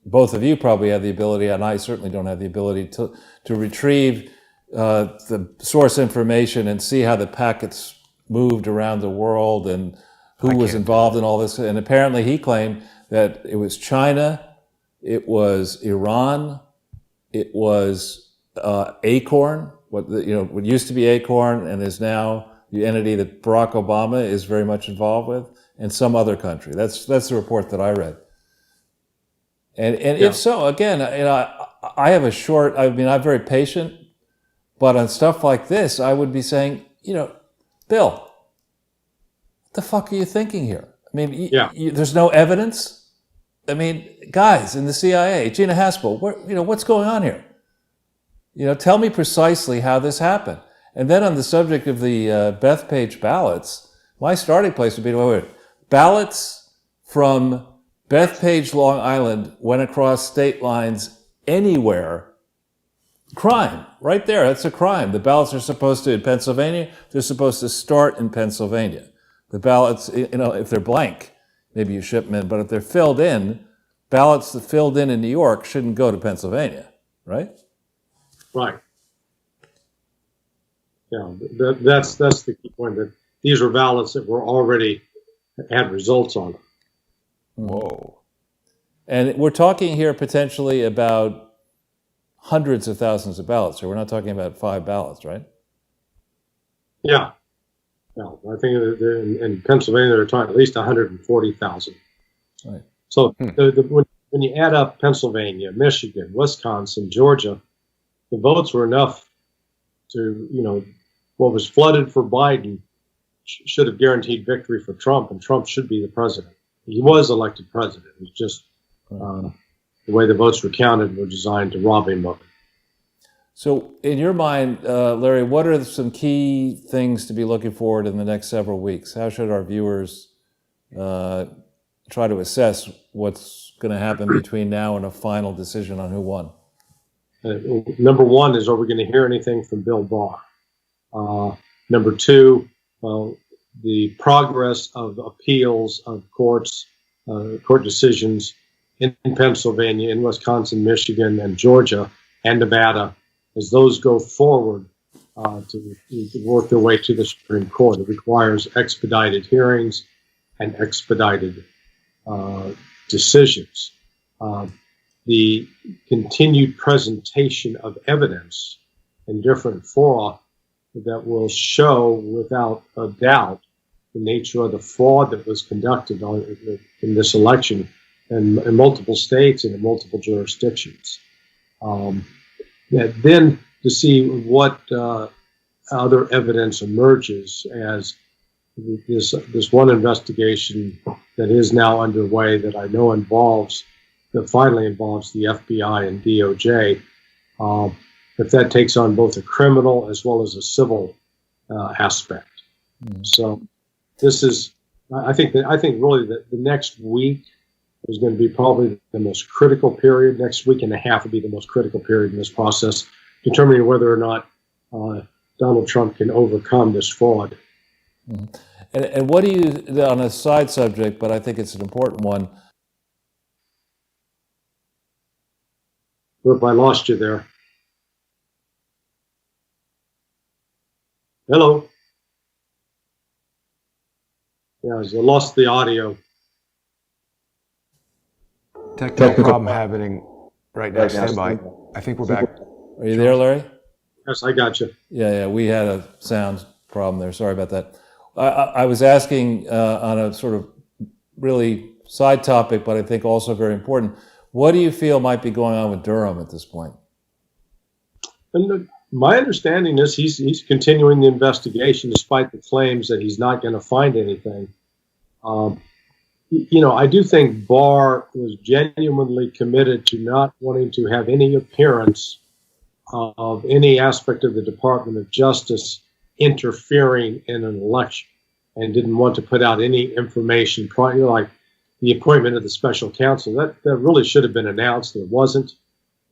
both of you probably have the ability, and I certainly don't have the ability, to retrieve the source information and see how the packets moved around the world and who was involved in all this. And apparently he claimed that it was China, it was Iran, it was Acorn, what used to be Acorn and is now the entity that Barack Obama is very much involved with, and some other country. That's the report that I read. And if so, again, I have I'm very patient, but on stuff like this, I would be saying, Bill, what the fuck are you thinking here? I mean, there's no evidence. I mean, guys in the CIA, Gina Haspel, what's going on here? Tell me precisely how this happened. And then on the subject of the Bethpage ballots, my starting place would be, ballots from Bethpage, Long Island, went across state lines anywhere. Crime, right there, that's a crime. The ballots are supposed to, in Pennsylvania, they're supposed to start in Pennsylvania. The ballots, if they're blank, maybe you ship them in, but if they're filled in, ballots that filled in New York shouldn't go to Pennsylvania, right? Right. Yeah, that's the key point, that these were ballots that were already had results on them. Whoa. And we're talking here potentially about hundreds of thousands of ballots, so we're not talking about 5 ballots, right? Yeah. No, I think in Pennsylvania they're talking at least 140,000. Right. So when you add up Pennsylvania, Michigan, Wisconsin, Georgia, the votes were enough to, what was flooded for Biden should have guaranteed victory for Trump, and Trump should be the president. He was elected president. It was just the way the votes were counted were designed to rob him of it. So in your mind, Larry, what are some key things to be looking forward in the next several weeks? How should our viewers try to assess what's going to happen between now and a final decision on who won? Number one is, are we going to hear anything from Bill Barr? Number two, the progress of appeals of court decisions in Pennsylvania, in Wisconsin, Michigan, and Georgia, and Nevada, as those go forward to work their way to the Supreme Court. It requires expedited hearings and expedited decisions. The continued presentation of evidence in different fora that will show without a doubt the nature of the fraud that was conducted in this election in multiple states and in multiple jurisdictions. Then to see what other evidence emerges as this one investigation that is now underway that I know finally involves the FBI and DOJ. If that takes on both a criminal as well as a civil aspect. So this is, I think really the next week is going to be probably the most critical period. Next week and a half will be the most critical period in this process, determining whether or not Donald Trump can overcome this fraud. And what do you, on a side subject, but I think it's an important one. Oop, I lost you there. Hello. Yeah, I lost the audio. Technical problem happening right now. Stand by. I think we're back. Are you there, Larry? Yes, I got you. Yeah, we had a sound problem there. Sorry about that. I was asking on a sort of really side topic, but I think also very important. What do you feel might be going on with Durham at this point? And my understanding is he's continuing the investigation despite the claims that he's not going to find anything. I do think Barr was genuinely committed to not wanting to have any appearance of any aspect of the Department of Justice interfering in an election, and didn't want to put out any information prior, like the appointment of the special counsel. That really should have been announced. It wasn't.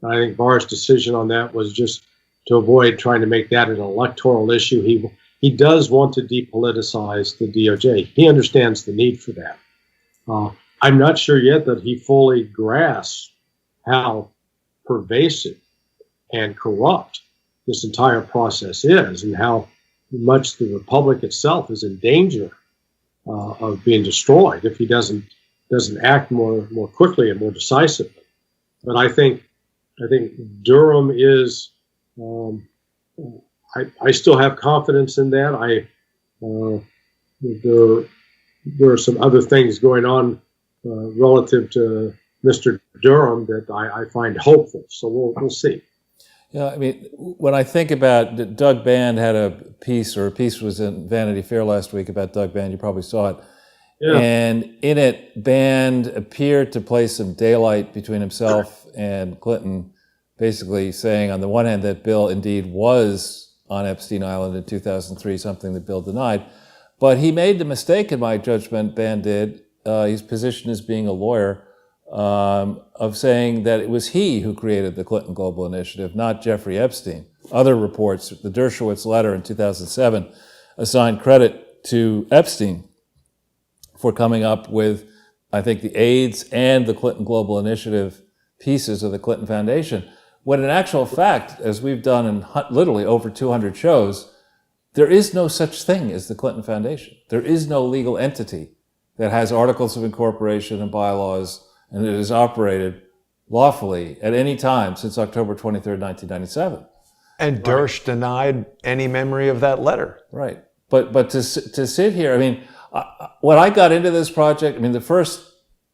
I think Barr's decision on that was just to avoid trying to make that an electoral issue. He does want to depoliticize the DOJ. He understands the need for that. I'm not sure yet that he fully grasps how pervasive and corrupt this entire process is, and how much the republic itself is in danger of being destroyed if he doesn't act more quickly and more decisively. But I think Durham is. I still have confidence in that. There are some other things going on relative to Mr. Durham that I find hopeful. So we'll see. Yeah, I mean, when I think about Doug Band had a piece was in Vanity Fair last week about Doug Band. You probably saw it. Yeah. And in it, Band appeared to place some daylight between himself and Clinton, basically saying on the one hand that Bill indeed was on Epstein Island in 2003, something that Bill denied. But he made the mistake, in my judgment, Band did, his position as being a lawyer, of saying that it was he who created the Clinton Global Initiative, not Jeffrey Epstein. Other reports, the Dershowitz letter in 2007, assigned credit to Epstein for coming up with, I think, the AIDS and the Clinton Global Initiative pieces of the Clinton Foundation. When in actual fact, as we've done in literally over 200 shows, there is no such thing as the Clinton Foundation. There is no legal entity that has articles of incorporation and bylaws and it is operated lawfully at any time since October 23rd, 1997. And Dersh denied any memory of that letter. Right. But to sit here, I mean, when I got into this project, I mean, the first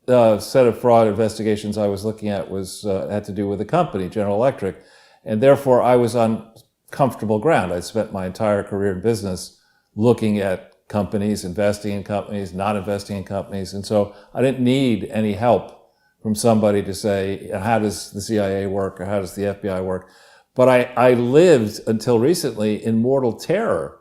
set of fraud investigations I was looking at was had to do with a company, General Electric, and therefore I was on comfortable ground. I spent my entire career in business looking at companies, investing in companies, not investing in companies, and so I didn't need any help from somebody to say, how does the CIA work or how does the FBI work? But I lived until recently in mortal terror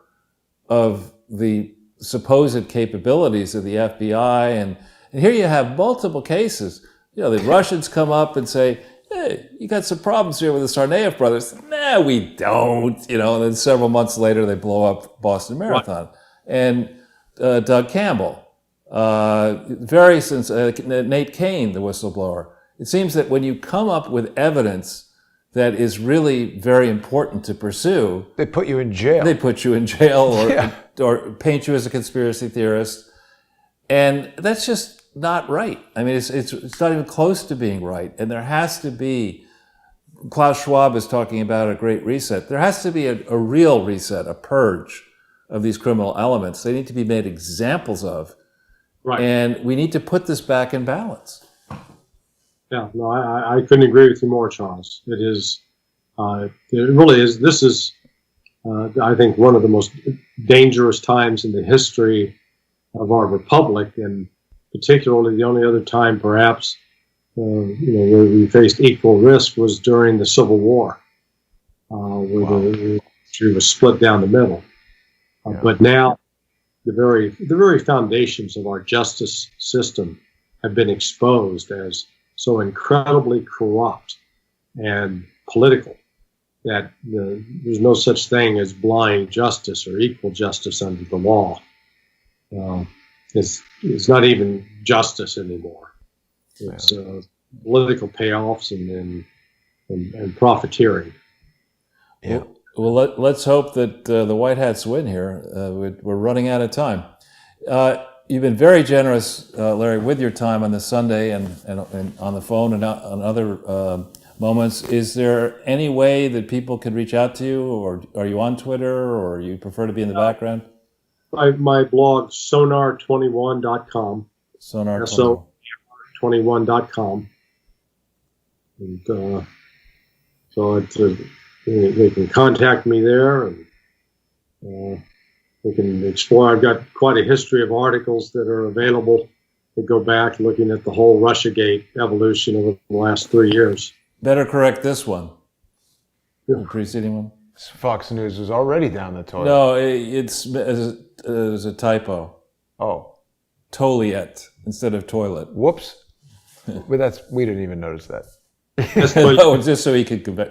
of the supposed capabilities of the FBI. And here you have multiple cases. The Russians come up and say, hey, you got some problems here with the Tsarnaev brothers. Nah, we don't. And then several months later, they blow up Boston Marathon. Right. And Doug Campbell, Nate Kane, the whistleblower. It seems that when you come up with evidence that is really very important to pursue, they put you in jail. They put you in jail or paint you as a conspiracy theorist. And that's just not right. I mean, it's not even close to being right. And there has to be, Klaus Schwab is talking about a great reset. There has to be a real reset, a purge of these criminal elements. They need to be made examples of. Right. And we need to put this back in balance. Yeah, no, I couldn't agree with you more, Charles. It is, it really is. This is, I think, one of the most dangerous times in the history of our republic, and particularly the only other time, perhaps, where we faced equal risk was during the Civil War, where the country was split down the middle. But now, the very foundations of our justice system have been exposed as so incredibly corrupt and political that there's no such thing as blind justice or equal justice under the law. It's not even justice anymore. It's political payoffs and profiteering. Yeah. Well, let's hope that the White Hats win here. We're running out of time. You've been very generous, Larry, with your time on this Sunday and on the phone and on other moments. Is there any way that people could reach out to you, or are you on Twitter, or you prefer to be in the background? My blog, sonar21.com. Sonar21.com. And so they can contact me there, and they can explore. I've got quite a history of articles that are available that go back looking at the whole Russiagate evolution over the last 3 years. Better correct this one. Yeah. The preceding one. Fox News is already down the toilet. No, it's a typo. Oh. Toliet instead of toilet. Whoops. But we didn't even notice that. No, just so he could go back.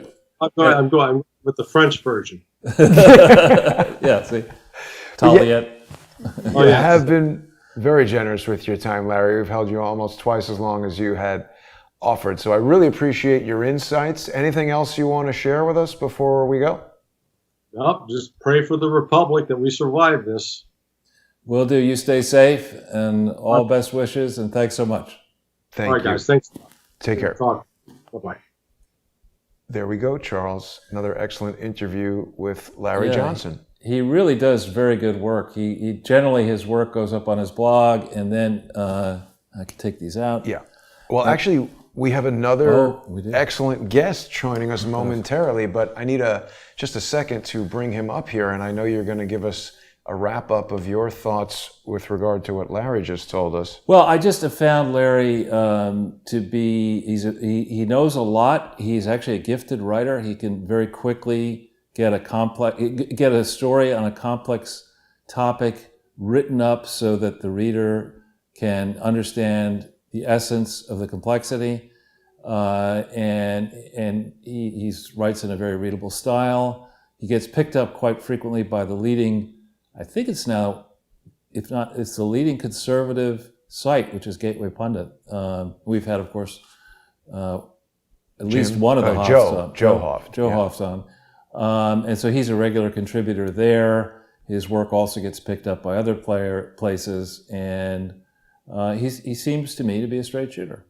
I'm going with the French version. Yeah, see? Toliet. You have been very generous with your time, Larry. We've held you almost twice as long as you had offered. So I really appreciate your insights. Anything else you want to share with us before we go? No, just pray for the Republic that we survive this. Will do. You stay safe, and all best wishes, and thanks so much. Thank you. All right, guys. Thanks. Take care. Bye-bye. There we go, Charles. Another excellent interview with Larry Johnson. He really does very good work. He generally, his work goes up on his blog, and then I can take these out. Yeah. Well, actually, we have another excellent guest joining us momentarily, but I need just a second to bring him up here, and I know you're going to give us a wrap-up of your thoughts with regard to what Larry just told us. Well, I just have found Larry to be, he knows a lot. He's actually a gifted writer. He can very quickly get a story on a complex topic written up so that the reader can understand the essence of the complexity. And he writes in a very readable style. He gets picked up quite frequently by the leading, I think it's now, if not, it's the leading conservative site, which is Gateway Pundit. We've had, of course, at least one of the Hoffs Joe Hoff. Joe Hoff's on. And so he's a regular contributor there. His work also gets picked up by other places, and he seems to me to be a straight shooter.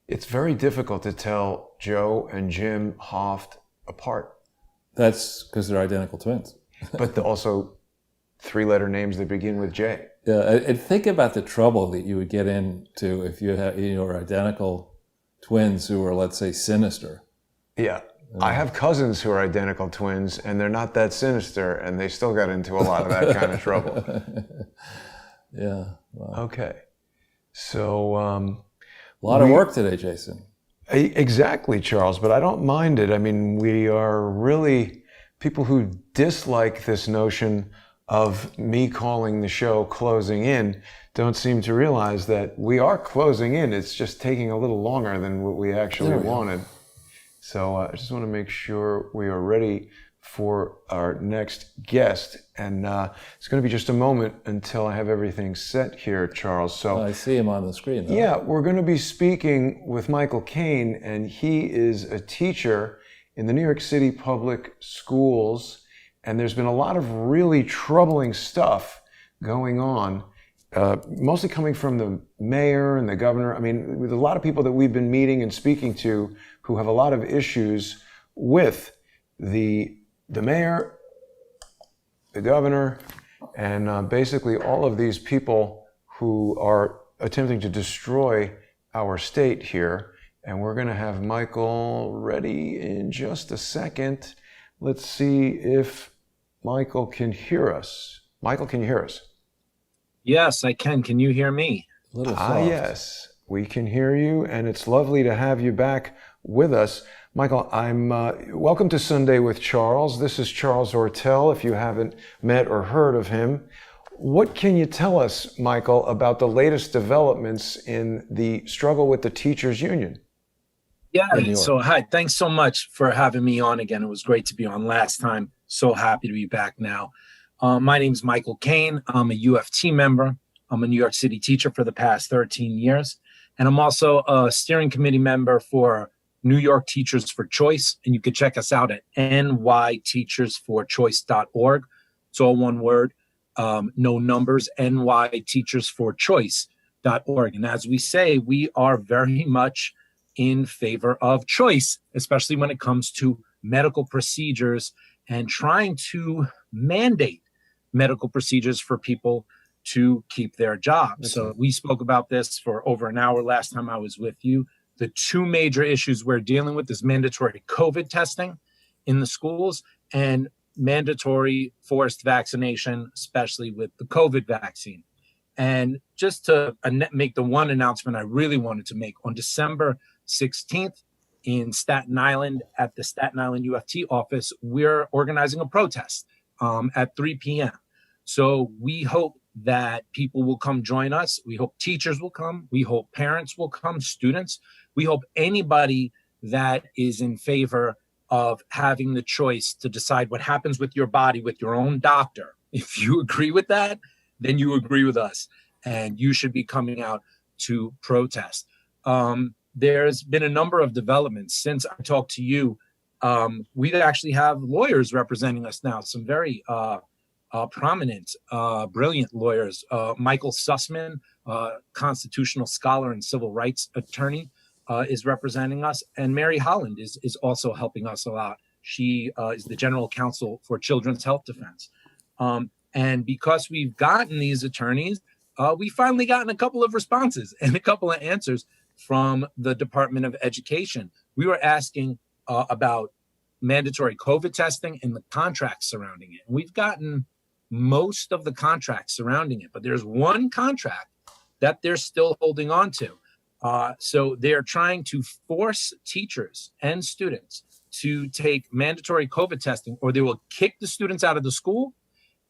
It's very difficult to tell Joe and Jim Hoft apart. That's because they're identical twins. But also three-letter names that begin with J. Yeah, and think about the trouble that you would get into if you were identical twins who were, let's say, sinister. Yeah. I have cousins who are identical twins, and they're not that sinister, and they still got into a lot of that kind of trouble. Yeah. Wow. Okay. So... a lot of work today, Jason. Exactly, Charles, but I don't mind it. I mean, we are really people who dislike this notion of me calling the show closing in don't seem to realize that we are closing in. It's just taking a little longer than what we actually wanted. So I just want to make sure we are ready for our next guest. And it's going to be just a moment until I have everything set here, Charles. So I see him on the screen, though. Yeah, we're going to be speaking with Michael Caine, and he is a teacher in the New York City public schools. And there's been a lot of really troubling stuff going on, mostly coming from the mayor and the governor. I mean, with a lot of people that we've been meeting and speaking to who have a lot of issues with the mayor, the governor, and basically all of these people who are attempting to destroy our state here. And we're going to have Michael ready in just a second. Let's see if Michael can hear us. Michael, can you hear us? Yes, I can. Can you hear me? Yes, we can hear you, and it's lovely to have you back with us. Michael, I'm welcome to Sunday with Charles. This is Charles Ortel, if you haven't met or heard of him. What can you tell us, Michael, about the latest developments in the struggle with the teachers union? Yeah, so hi, thanks so much for having me on again. It was great to be on last time. So happy to be back now. My name's Michael Caine. I'm a UFT member. I'm a New York City teacher for the past 13 years. And I'm also a steering committee member for New York Teachers for Choice. And you can check us out at nyteachersforchoice.org. It's all one word, no numbers, nyteachersforchoice.org. And as we say, we are very much in favor of choice, especially when it comes to medical procedures and trying to mandate medical procedures for people to keep their jobs. So we spoke about this for over an hour last time I was with you. The two major issues we're dealing with is mandatory COVID testing in the schools and mandatory forced vaccination, especially with the COVID vaccine. And just to make the one announcement I really wanted to make, on December 16th in Staten Island at the Staten Island UFT office, we're organizing a protest at 3 p.m. So we hope that people will come join us. We hope teachers will come. We hope parents will come, students. We hope anybody that is in favor of having the choice to decide what happens with your body with your own doctor. If you agree with that, then you agree with us, and you should be coming out to protest. There's been a number of developments since I talked to you. We actually have lawyers representing us now, some very prominent, brilliant lawyers. Michael Sussman, constitutional scholar and civil rights attorney, is representing us. And Mary Holland is also helping us a lot. She is the general counsel for Children's Health Defense. And because we've gotten these attorneys, we finally gotten a couple of responses and a couple of answers from the Department of Education. We were asking about mandatory COVID testing and the contracts surrounding it. And we've gotten most of the contracts surrounding it, but there's one contract that they're still holding on to. So they're trying to force teachers and students to take mandatory COVID testing, or they will kick the students out of the school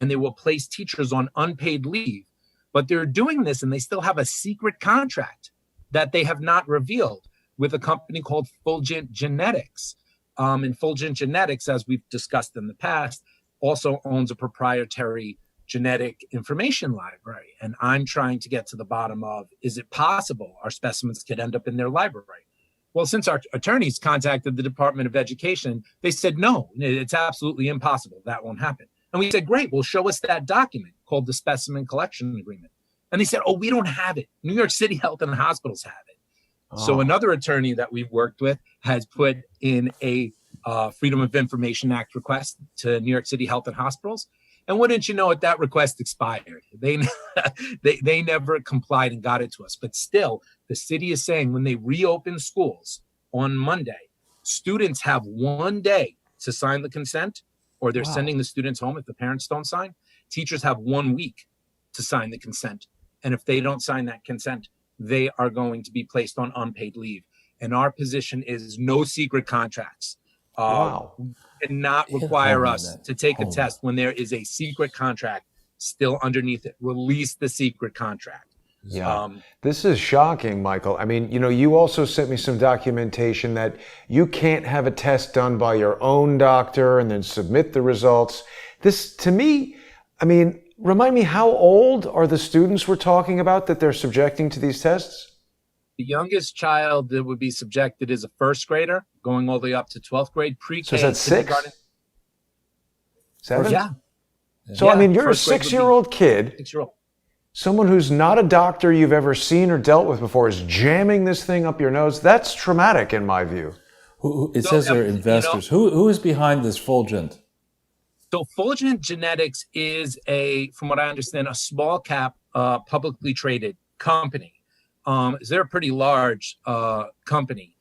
and they will place teachers on unpaid leave. But they're doing this and they still have a secret contract that they have not revealed with a company called Fulgent Genetics. And Fulgent Genetics, as we've discussed in the past, also owns a proprietary genetic information library. And I'm trying to get to the bottom of, is it possible our specimens could end up in their library? Well, since our attorneys contacted the Department of Education, they said, no, it's absolutely impossible. That won't happen. And we said, great, well, show us that document called the Specimen Collection Agreement. And they said, oh, we don't have it. New York City Health and Hospitals have it. Oh. So another attorney that we've worked with has put in a Freedom of Information Act request to New York City Health and Hospitals. And wouldn't you know it, that request expired. They never complied and got it to us. But still, the city is saying when they reopen schools on Monday, students have 1 day to sign the consent, or they're sending the students home if the parents don't sign. Teachers have 1 week to sign the consent. And if they don't sign that consent, they are going to be placed on unpaid leave. And our position is no secret contracts. Wow. Cannot require us to take a test when there is a secret contract still underneath it. Release the secret contract. Yeah. This is shocking, Michael. I mean, you also sent me some documentation that you can't have a test done by your own doctor and then submit the results. This, to me, I mean, remind me, how old are the students we're talking about that they're subjecting to these tests? The youngest child that would be subjected is a first grader, going all the way up to 12th grade, pre-K. So is that 6? 7? Yeah. So, Yeah, I mean, you're a first grade would be 6-year-old kid. 6-year-old. Someone who's not a doctor you've ever seen or dealt with before is jamming this thing up your nose. That's traumatic in my view. It says they're investors. Who is behind this Fulgent? So Fulgent Genetics is from what I understand, a small cap, publicly traded company. They're a pretty large company,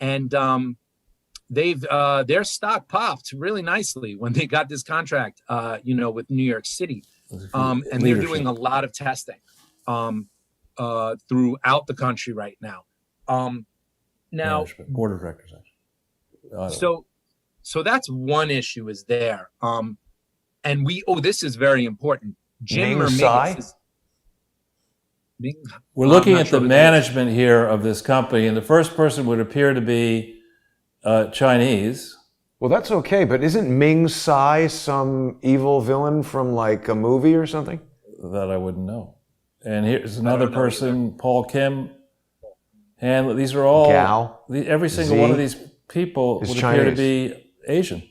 and their stock popped really nicely when they got this contract, with New York City, and they're doing a lot of testing throughout the country right now. Now, board of directors, actually. So that's one issue is there, and this is very important. Jim Mermigas. We're looking at the management here of this company, and the first person would appear to be Chinese. Well, that's okay, but isn't Ming Tsai some evil villain from like a movie or something? That I wouldn't know. And here's another person, Paul Kim. And these are all, Gao. Every single one of these people would appear to be Asian.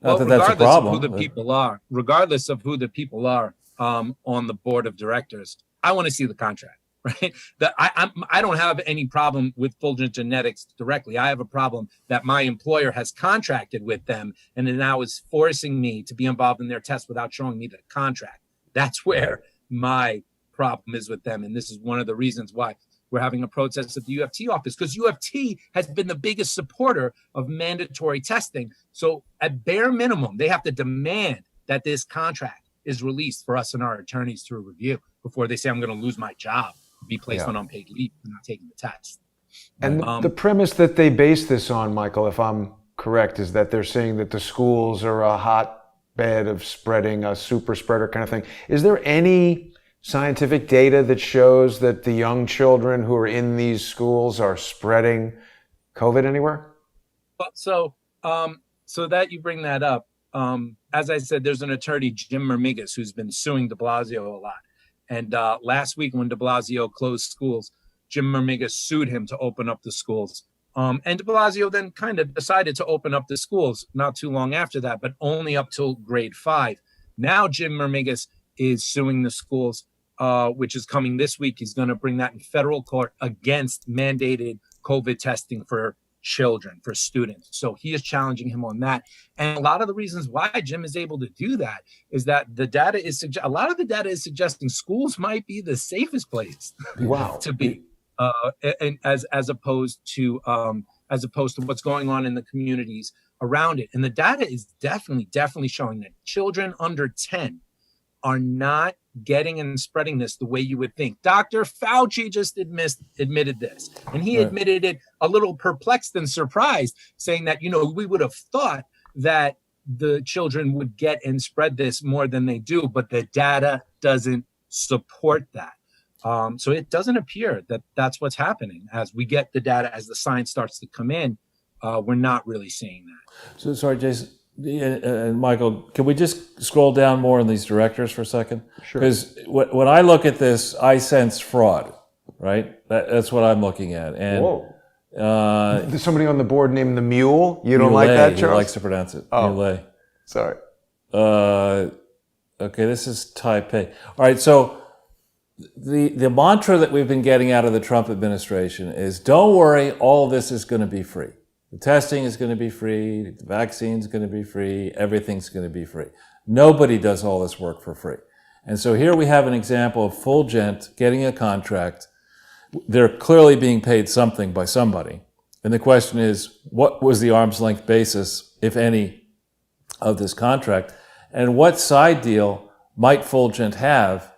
Not that that's a problem. Regardless of who the people are on the board of directors, I want to see the contract, right? I don't have any problem with Fulgent Genetics directly. I have a problem that my employer has contracted with them and now is forcing me to be involved in their test without showing me the contract. That's where my problem is with them. And this is one of the reasons why we're having a protest at the UFT office, because UFT has been the biggest supporter of mandatory testing. So at bare minimum, they have to demand that this contract is released for us and our attorneys to review before they say I'm going to lose my job, be placed on unpaid leave for not taking the test. And the premise that they base this on, Michael, if I'm correct, is that they're saying that the schools are a hotbed of spreading, a super spreader kind of thing. Is there any scientific data that shows that the young children who are in these schools are spreading COVID anywhere? So that you bring that up, as I said, there's an attorney, Jim Mermigas, who's been suing de Blasio a lot. And last week when de Blasio closed schools, Jim Mermigas sued him to open up the schools. And de Blasio then kind of decided to open up the schools not too long after that, but only up till grade 5. Now Jim Mermigas is suing the schools, which is coming this week. He's going to bring that in federal court against mandated COVID testing for children, for students. So he is challenging him on that. And a lot of the reasons why Jim is able to do that is that the data is a lot of the data is suggesting schools might be the safest place to be, and as opposed to what's going on in the communities around it. And the data is definitely showing that children under 10 are not getting and spreading this the way you would think. Dr. Fauci just admitted this, and he admitted it a little perplexed and surprised, saying that, we would have thought that the children would get and spread this more than they do, but the data doesn't support that. So it doesn't appear that that's what's happening. As we get the data, as the science starts to come in, we're not really seeing that. So sorry, Jason. And Michael, can we just scroll down more on these directors for a second? Sure. Because when I look at this, I sense fraud, right? That's what I'm looking at. And whoa. There's somebody on the board named the Mule. You don't like that, Charles? He likes to pronounce it. Oh, Mule. Sorry. Okay, this is Taipei. All right, so the mantra that we've been getting out of the Trump administration is, don't worry, all of this is going to be free. The testing is going to be free, the vaccine is going to be free, everything's going to be free. Nobody does all this work for free. And so here we have an example of Fulgent getting a contract. They're clearly being paid something by somebody. And the question is, what was the arm's length basis, if any, of this contract? And what side deal might Fulgent have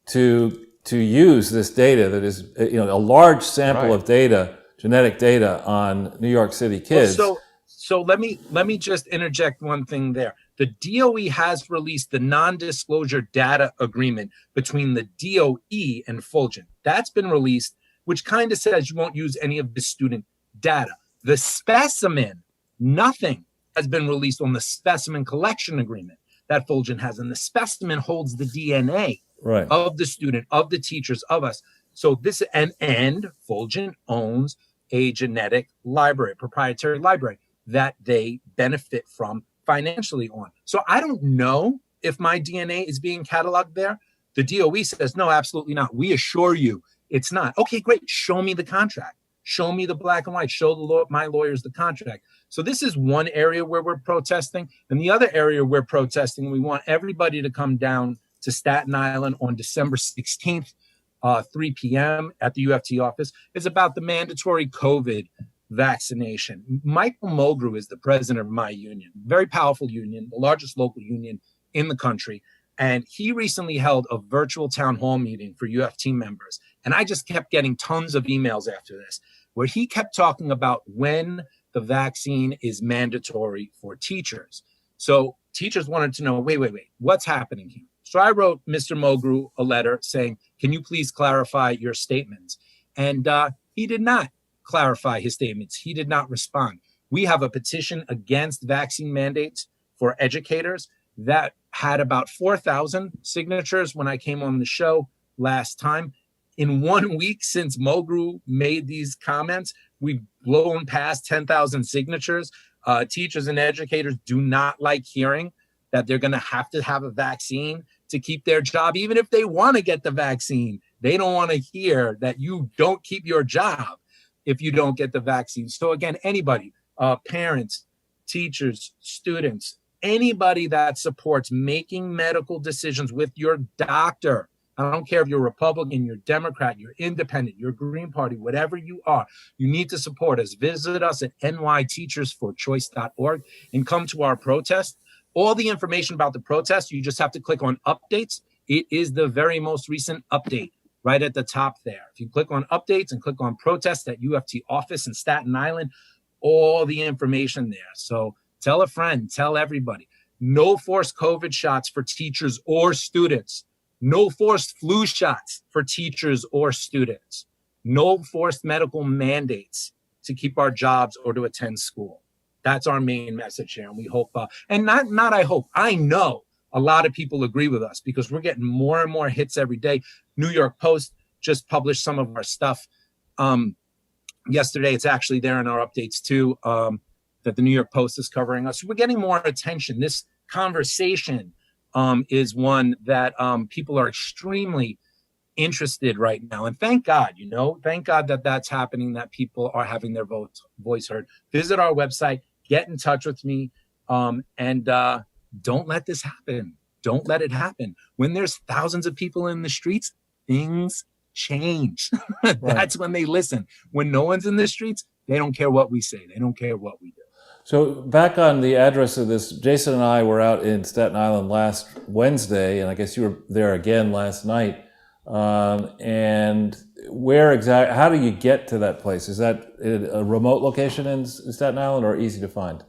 to to use this data that is, a large sample Right. of data, genetic data on New York City kids. So let me just interject one thing there. The DOE has released the non-disclosure data agreement between the DOE and Fulgent. That's been released, which kind of says you won't use any of the student data. The specimen, nothing has been released on the specimen collection agreement that Fulgent has, and the specimen holds the DNA Right. of the student, of the teachers, of us. So this and Fulgent owns a genetic library, proprietary library that they benefit from financially on. So I don't know if my DNA is being cataloged there. The DOE says, no, absolutely not. We assure you it's not. Okay, great. Show me the contract. Show me the black and white. Show my lawyers the contract. So this is one area where we're protesting. And the other area we're protesting, we want everybody to come down to Staten Island on December 16th, 3 p.m. at the UFT office. It's about the mandatory COVID vaccination. Michael Mulgrew is the president of my union, very powerful union, the largest local union in the country. And he recently held a virtual town hall meeting for UFT members. And I just kept getting tons of emails after this, where he kept talking about when the vaccine is mandatory for teachers. So teachers wanted to know, wait, what's happening here? So I wrote Mr. Mulgrew a letter saying, can you please clarify your statements? And he did not clarify his statements. He did not respond. We have a petition against vaccine mandates for educators that had about 4,000 signatures when I came on the show last time. In 1 week since Mulgrew made these comments, we've blown past 10,000 signatures. Teachers and educators do not like hearing that they're going to have a vaccine to keep their job. Even if they want to get the vaccine, they don't want to hear that you don't keep your job if you don't get the vaccine. So again, anybody, parents, teachers, students, anybody that supports making medical decisions with your doctor, I don't care if you're Republican, you're Democrat, you're Independent, you're Green Party, whatever you are, you need to support us. Visit us at nyteachersforchoice.org and come to our protest. All the information about the protest, you just have to click on updates. It is the very most recent update right at the top there. If you click on updates and click on protest at UFT office in Staten Island, all the information there. So tell a friend, tell everybody. No forced COVID shots for teachers or students. No forced flu shots for teachers or students. No forced medical mandates to keep our jobs or to attend school. That's our main message here. And we hope, I know a lot of people agree with us because we're getting more and more hits every day. New York Post just published some of our stuff yesterday. It's actually there in our updates too, that the New York Post is covering us. We're getting more attention. This conversation is one that people are extremely interested right now. And thank God, thank God that that's happening, that people are having their voice heard. Visit our website, get in touch with me, and don't let this happen. Don't let it happen. When there's thousands of people in the streets, things change. That's when they listen. When no one's in the streets, they don't care what we say. They don't care what we do. So back on the address of this, Jason and I were out in Staten Island last Wednesday, and I guess you were there again last night. And where exactly, how do you get to that place? Is that a remote location in Staten Island or easy to find?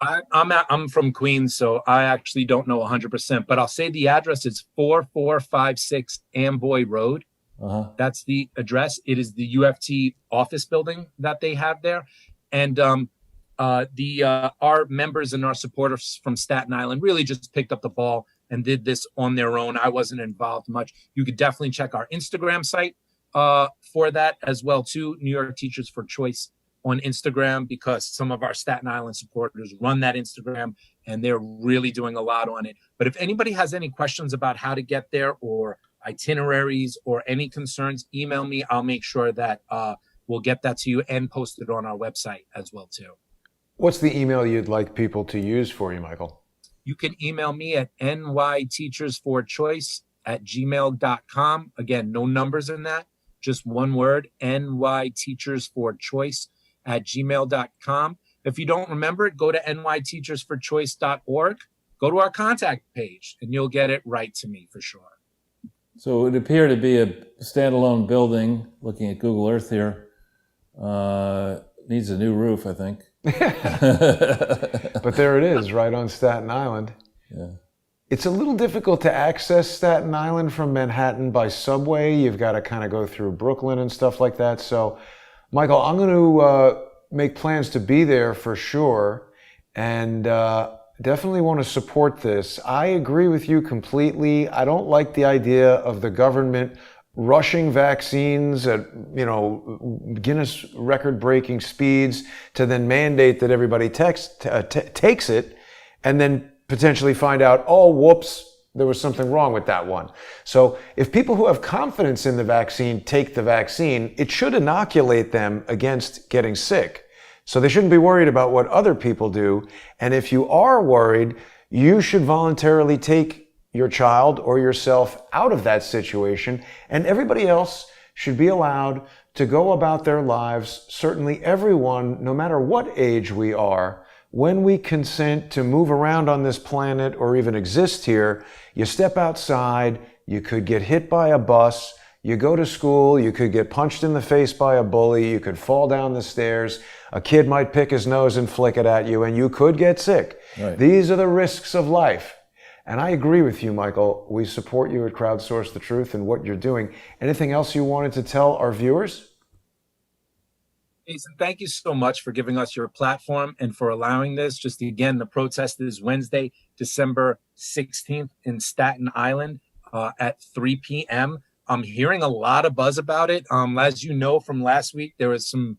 I'm from Queens, so I actually don't know 100%, but I'll say the address is 4456 Amboy Road. That's the address. It is the UFT office building that they have there. And our members and our supporters from Staten Island really just picked up the ball and did this on their own. I wasn't involved much. You could definitely check our Instagram site for that as well too, New York Teachers for Choice on Instagram, because some of our Staten Island supporters run that Instagram and they're really doing a lot on it. But if anybody has any questions about how to get there or itineraries or any concerns, email me. I'll make sure that we'll get that to you and post it on our website as well too. What's the email you'd like people to use for you, Michael? You can email me at nyteachersforchoice@gmail.com. Again, no numbers in that, just one word, nyteachersforchoice@gmail.com. If you don't remember it, go to nyteachersforchoice.org, go to our contact page, and you'll get it right to me for sure. So it would appear to be a standalone building, looking at Google Earth here. Needs a new roof, I think. But there it is, right on Staten Island. Yeah. It's a little difficult to access Staten Island from Manhattan by subway. You've got to kind of go through Brooklyn and stuff like that. So, Michael, I'm going to make plans to be there for sure, and definitely want to support this. I agree with you completely. I don't like the idea of the government rushing vaccines at, Guinness record-breaking speeds to then mandate that everybody takes it, and then potentially find out, oh, whoops, there was something wrong with that one. So if people who have confidence in the vaccine take the vaccine, it should inoculate them against getting sick. So they shouldn't be worried about what other people do. And if you are worried, you should voluntarily take your child or yourself out of that situation, and everybody else should be allowed to go about their lives. Certainly everyone, no matter what age we are, when we consent to move around on this planet or even exist here, you step outside, you could get hit by a bus, you go to school, you could get punched in the face by a bully, you could fall down the stairs, a kid might pick his nose and flick it at you, and you could get sick. Right. These are the risks of life. And I agree with you, Michael. We support you at Crowdsource the Truth and what you're doing. Anything else you wanted to tell our viewers? Jason, thank you so much for giving us your platform and for allowing this. Just again, the protest is Wednesday, December 16th in Staten Island at 3 p.m. I'm hearing a lot of buzz about it. As you know from last week, there was some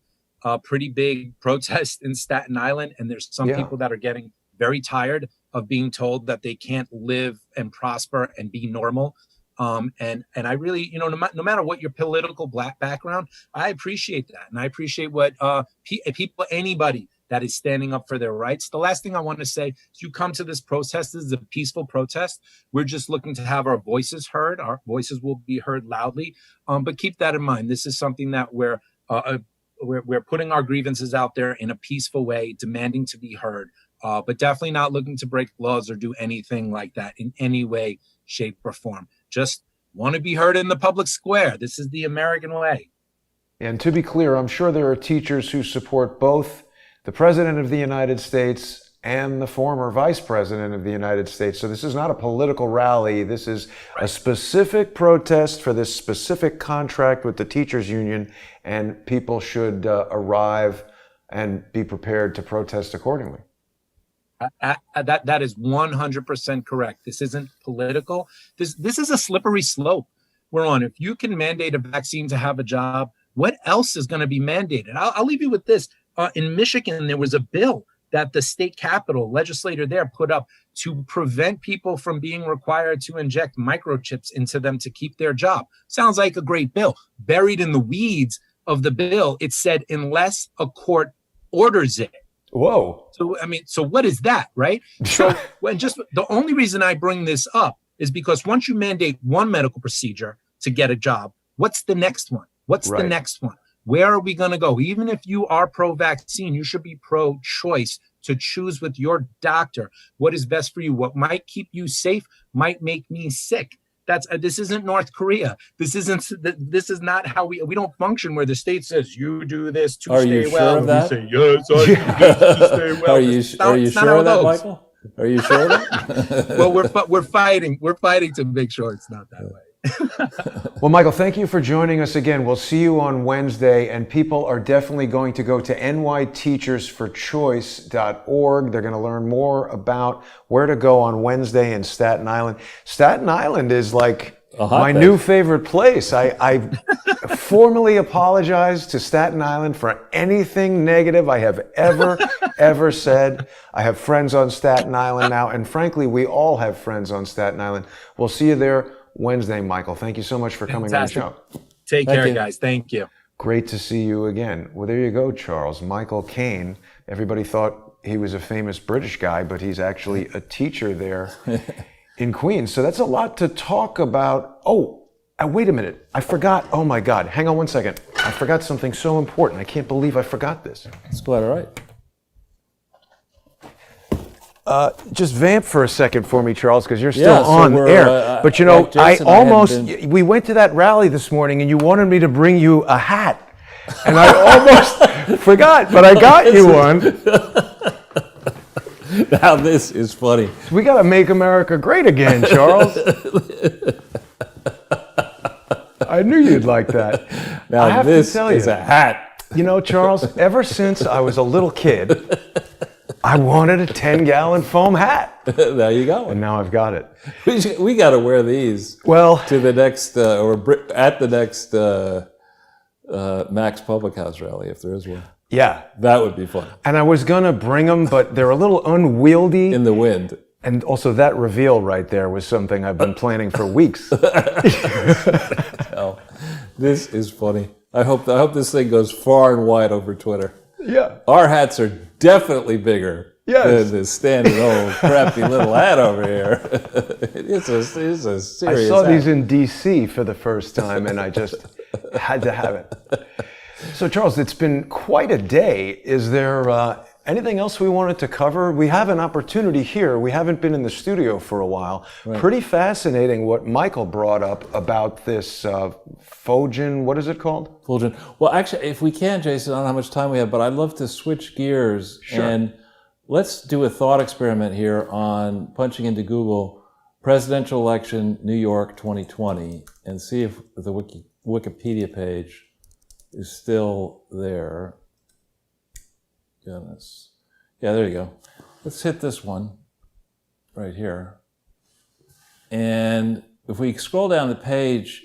pretty big protests in Staten Island, and there's some people that are getting very tired of being told that they can't live and prosper and be normal. And I really, no matter what your political background, I appreciate that. And I appreciate what anybody that is standing up for their rights. The last thing I want to say is you come to this protest, this is a peaceful protest. We're just looking to have our voices heard. Our voices will be heard loudly. But keep that in mind. This is something that we're putting our grievances out there in a peaceful way, demanding to be heard. But definitely not looking to break laws or do anything like that in any way, shape, or form. Just want to be heard in the public square. This is the American way. And to be clear, I'm sure there are teachers who support both the President of the United States and the former Vice President of the United States. So this is not a political rally. This is a specific protest for this specific contract with the teachers union, and people should arrive and be prepared to protest accordingly. That is 100% correct. This isn't political. This is a slippery slope we're on. If you can mandate a vaccine to have a job, what else is going to be mandated? I'll leave you with this. In Michigan, there was a bill that the state capitol legislator there put up to prevent people from being required to inject microchips into them to keep their job. Sounds like a great bill. Buried in the weeds of the bill, it said, unless a court orders it. Whoa. So what is that, right? So just the only reason I bring this up is because once you mandate one medical procedure to get a job, what's the next one? What's the next one? Where are we going to go? Even if you are pro-vaccine, you should be pro-choice to choose with your doctor what is best for you. What might keep you safe might make me sick. This isn't North Korea. This is not how we don't function where the state says you do this to stay well. Are you sure of that? We say, yes, I do this to stay well. Are you sure of that, Michael? Are you sure of that? Well, we're fighting. We're fighting to make sure it's not that way. Well, Michael, thank you for joining us again. We'll see you on Wednesday, and people are definitely going to go to nyteachersforchoice.org. They're going to learn more about where to go on Wednesday in Staten Island. Staten Island is like my new favorite place. I formally apologize to Staten Island for anything negative I have ever said. I have friends on Staten Island now, and frankly, we all have friends on Staten Island. We'll see you there Wednesday, Michael. Thank you so much for coming on the show. Take care, guys. Thank you. Great to see you again. Well, there you go, Charles. Michael Caine. Everybody thought he was a famous British guy, but he's actually a teacher there in Queens. So that's a lot to talk about. Oh, wait a minute. I forgot. Oh, my God. Hang on one second. I forgot something so important. I can't believe I forgot this. It's quite all right. Just vamp for a second for me, Charles, because you're still Yeah, so on we're, air. But you know, like Jason, I hadn't we went to that rally this morning and you wanted me to bring you a hat. And I almost forgot, but I got you one. Now this is funny. We got to make America great again, Charles. I knew you'd like that. Now I have this to tell is you, a hat. you know, Charles, ever since I was a little kid, I wanted a 10-gallon foam hat. There you go. And now I've got it. We got to wear these Well, to the next, at the next Max Public House rally, if there is one. yeah. That would be fun. And I was going to bring them, but they're a little unwieldy. In the wind. And also that reveal right there was something I've been planning for weeks. Oh, this is funny. I hope this thing goes far and wide over Twitter. Yeah. Our hats are definitely bigger Yes. than this standing old crappy little hat over here. It's a serious I saw hat. these in DC for the first time and I just had to have it. So Charles, it's been quite a day. Is there anything else we wanted to cover? We have an opportunity here. We haven't been in the studio for a while. Right. Pretty fascinating what Michael brought up about this Fogen, what is it called? Fulgent. Well, actually, if we can, Jason, I don't know how much time we have, but I'd love to switch gears. Sure. And let's do a thought experiment here on punching into Google presidential election New York 2020 and see if the Wikipedia page is still there. Goodness. Yeah, there you go. Let's hit this one right here. And if we scroll down the page,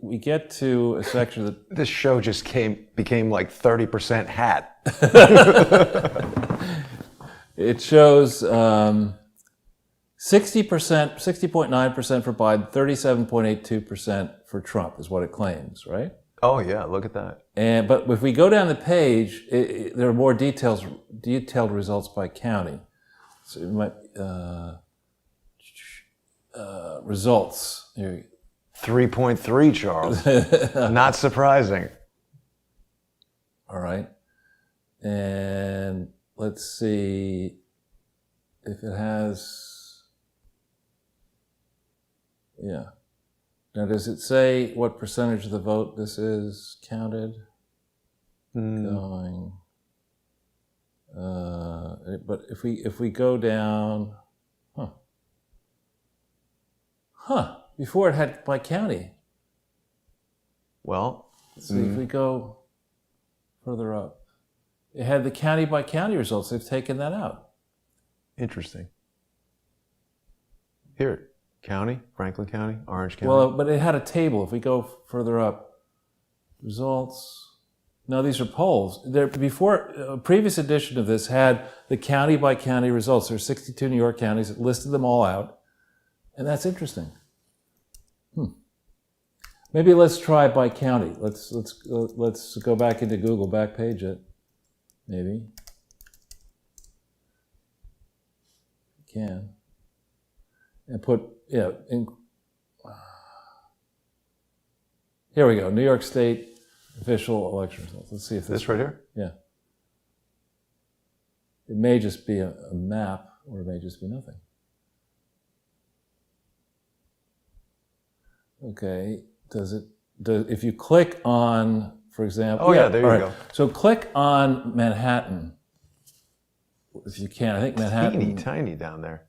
we get to a section that... This show just became like 30% hat. It shows 60%, 60.9% for Biden, 37.82% for Trump is what it claims, right? Oh yeah, look at that. But if we go down the page, there are more detailed results by county. So it might results. Here. 3.3, Charles. Not surprising. All right, and let's see if it has. Yeah. Now, does it say what percentage of the vote this is counted? Going. But if we go down, before it had by county. Well, Let's see if we go further up. It had the county by county results. They've taken that out. interesting. Here. County, Franklin County, Orange County. Well, but it had a table. If we go further up, results. No, these are polls. Before a previous edition of this had the county by county results. There's 62 New York counties. It listed them all out, and that's interesting. Maybe let's try by county. Let's go back into Google, back page it. Maybe you can, and put. Yeah, here we go. New York State official election results. Let's see if this right here? Yeah. It may just be a map, or it may just be nothing. Okay. If you click on, for example... Oh, yeah, there you go. So click on Manhattan, if you can. I think Manhattan... Teeny tiny down there.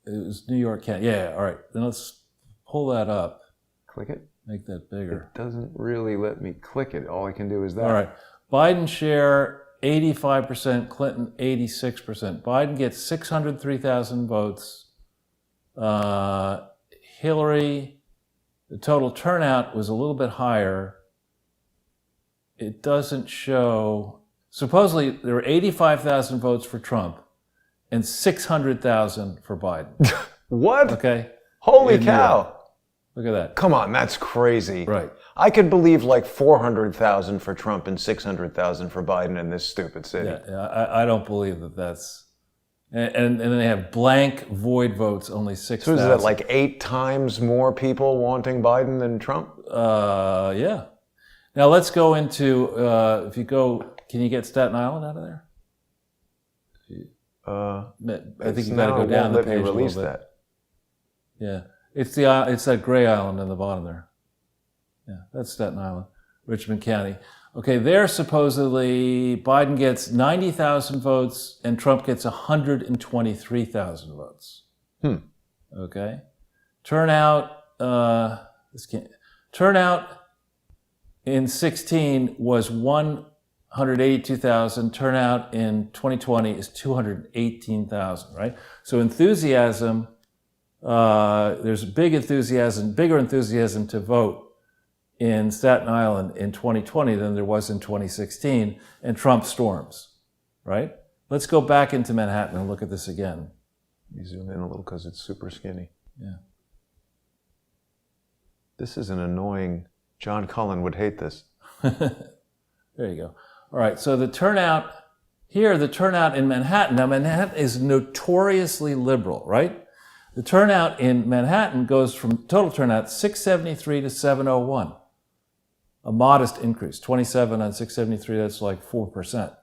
It was New York County. Yeah, all right. Then let's pull that up. Click it. Make that bigger. It doesn't really let me click it. All I can do is that. All right. Biden share 85%, Clinton 86%. Biden gets 603,000 votes. Hillary, the total turnout was a little bit higher. It doesn't show. Supposedly there were 85,000 votes for Trump and 600,000 for Biden. What? Okay. Holy cow. Look at that. Come on, that's crazy. Right. I could believe like 400,000 for Trump and 600,000 for Biden in this stupid city. Yeah, I don't believe that that's... And then they have blank void votes, only 6,000. So is that like 8 times more people wanting Biden than Trump? Yeah. Now let's go into, if you go, can you get Staten Island out of there? I think you got to go down the page a little bit. That. Yeah, it's that gray island in the bottom there. Yeah, that's Staten Island, Richmond County. Okay, there supposedly Biden gets 90,000 votes and Trump gets 123,000 votes. Okay, turnout in 16 was 182,000. Turnout in 2020 is 218,000. Right. So enthusiasm. There's bigger enthusiasm to vote in Staten Island in 2020 than there was in 2016, and Trump storms, right? Let's go back into Manhattan and look at this again. You zoom in a little because it's super skinny. Yeah. This is an annoying, John Cullen would hate this. There you go. All right, so the turnout in Manhattan, now Manhattan is notoriously liberal, right? The turnout in Manhattan goes from total turnout 673 to 701. A modest increase, 27 on 673, that's like 4%.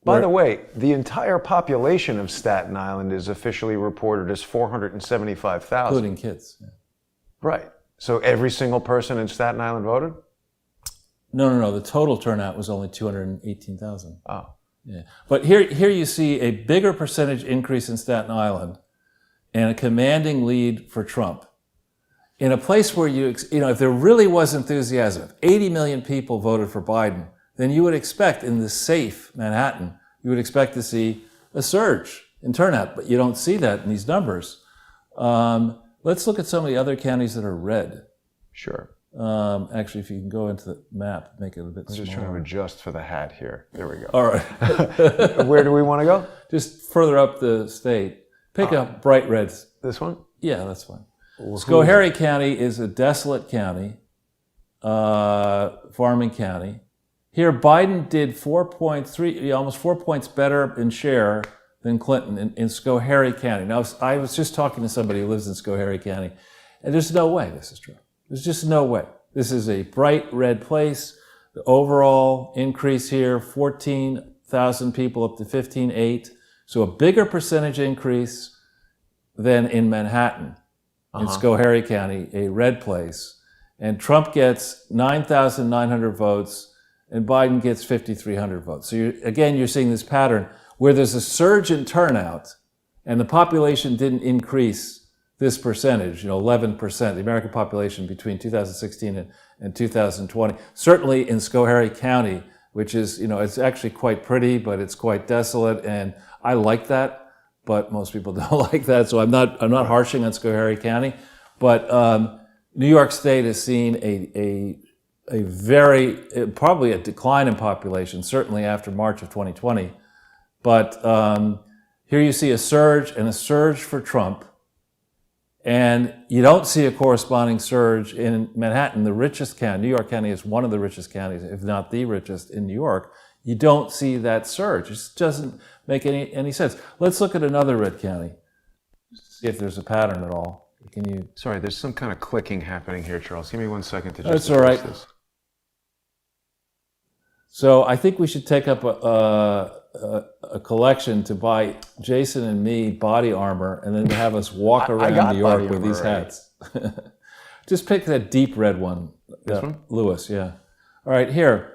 By the way, the entire population of Staten Island is officially reported as 475,000. Including kids. Yeah. Right. So every single person in Staten Island voted? No. The total turnout was only 218,000. Oh. Yeah. But here you see a bigger percentage increase in Staten Island and a commanding lead for Trump. In a place where if there really was enthusiasm, if 80 million people voted for Biden, then you would expect in the safe Manhattan, you would expect to see a surge in turnout, but you don't see that in these numbers. Let's look at some of the other counties that are red. Sure. Actually, if you can go into the map, make it a bit smaller. I'm just trying to adjust for the hat here. There we go. All right. Where do we want to go? Just further up the state. Pick up bright reds. This one? Yeah, that's fine. Well, Schoharie County is a desolate county, farming county. Here, Biden did almost 4 points better in share than Clinton in Schoharie County. Now, I was just talking to somebody who lives in Schoharie County, and there's no way this is true. There's just no way. This is a bright red place. The overall increase here, 14,000 people up to 15,800. So a bigger percentage increase than in Manhattan, in Schoharie County, a red place. And Trump gets 9,900 votes, and Biden gets 5,300 votes. So you're seeing this pattern where there's a surge in turnout, and the population didn't increase this percentage, 11%, the American population between 2016 and 2020. Certainly in Schoharie County, which is, it's actually quite pretty, but it's quite desolate, and I like that, but most people don't like that, so I'm not harshing on Schoharie County. But New York State has seen a probably a decline in population, certainly after March of 2020. But here you see a surge for Trump, and you don't see a corresponding surge in Manhattan, the richest county. New York County is one of the richest counties, if not the richest in New York. You don't see that surge. It just doesn't make any sense. Let's look at another red county, just to see if there's a pattern at all. Can you? Sorry, there's some kind of clicking happening here, Charles. Give me 1 second to just. That's all right. This. So I think we should take up a collection to buy Jason and me body armor, and then have us walk around New York with these hats. Just pick that deep red one. This one? Lewis, yeah. All right, here.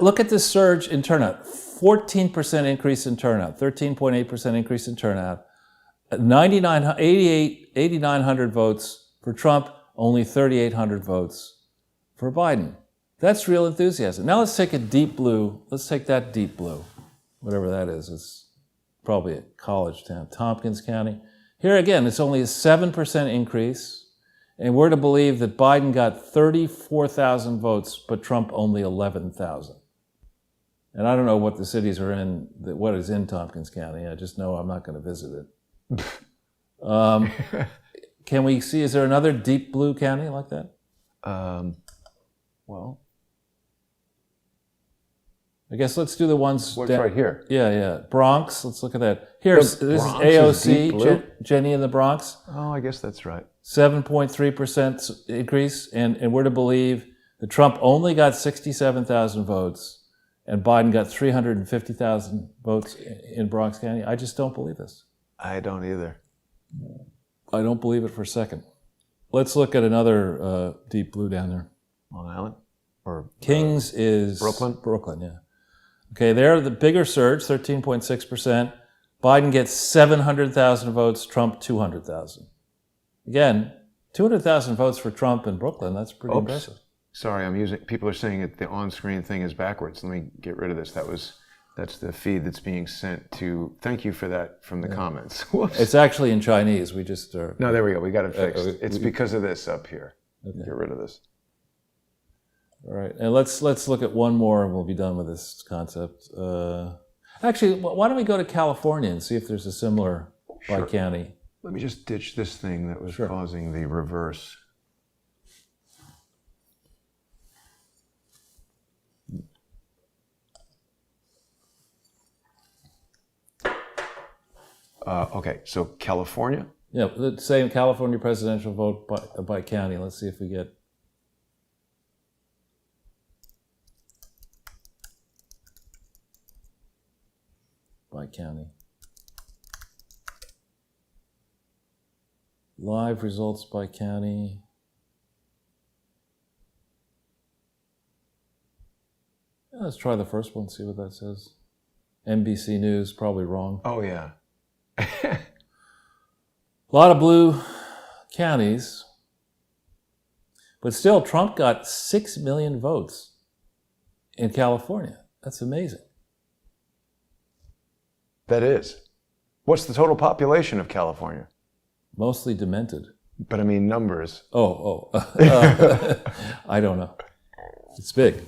Look at this surge in turnout. 14% increase in turnout, 13.8% increase in turnout. 8,900 votes for Trump, only 3,800 votes for Biden. That's real enthusiasm. Now let's take a deep blue. Let's take that deep blue, whatever that is. It's probably a college town, Tompkins County. Here again, it's only a 7% increase. And we're to believe that Biden got 34,000 votes, but Trump only 11,000. And I don't know what the cities are in, what is in Tompkins County. I just know I'm not going to visit it. Can we see, is there another deep blue county like that? Well, I guess let's do the ones right here. Yeah. Bronx, let's look at that. Here, this is AOC, Jenny in the Bronx. Oh, I guess that's right. 7.3% increase, and we're to believe that Trump only got 67,000 votes, and Biden got 350,000 votes in Bronx County. I just don't believe this. I don't either. I don't believe it for a second. Let's look at another deep blue down there. Long Island? Or Kings is Brooklyn? Brooklyn, yeah. Okay, they're the bigger surge, 13.6%. Biden gets 700,000 votes, Trump 200,000. Again, 200,000 votes for Trump in Brooklyn, that's pretty impressive. Sorry, people are saying that the on-screen thing is backwards. Let me get rid of this. That's the feed that's being sent to, thank you for that from the comments. Whoops. It's actually in Chinese, we just are. No, there we go, we got it fixed. It's because of this up here. Okay. Get rid of this. All right, and let's look at one more and we'll be done with this concept. Actually, why don't we go to California and see if there's a similar by county. Let me just ditch this thing that was causing the reverse. Okay, so California? Yeah, the same California presidential vote by county. Let's see if we get. By county. Live results by county. Yeah, let's try the first one, see what that says. NBC News, probably wrong. Oh, yeah. A lot of blue counties, but still Trump got 6 million votes in California. That's amazing. That is. What's the total population of California? Mostly demented. But I mean numbers. I don't know. It's big.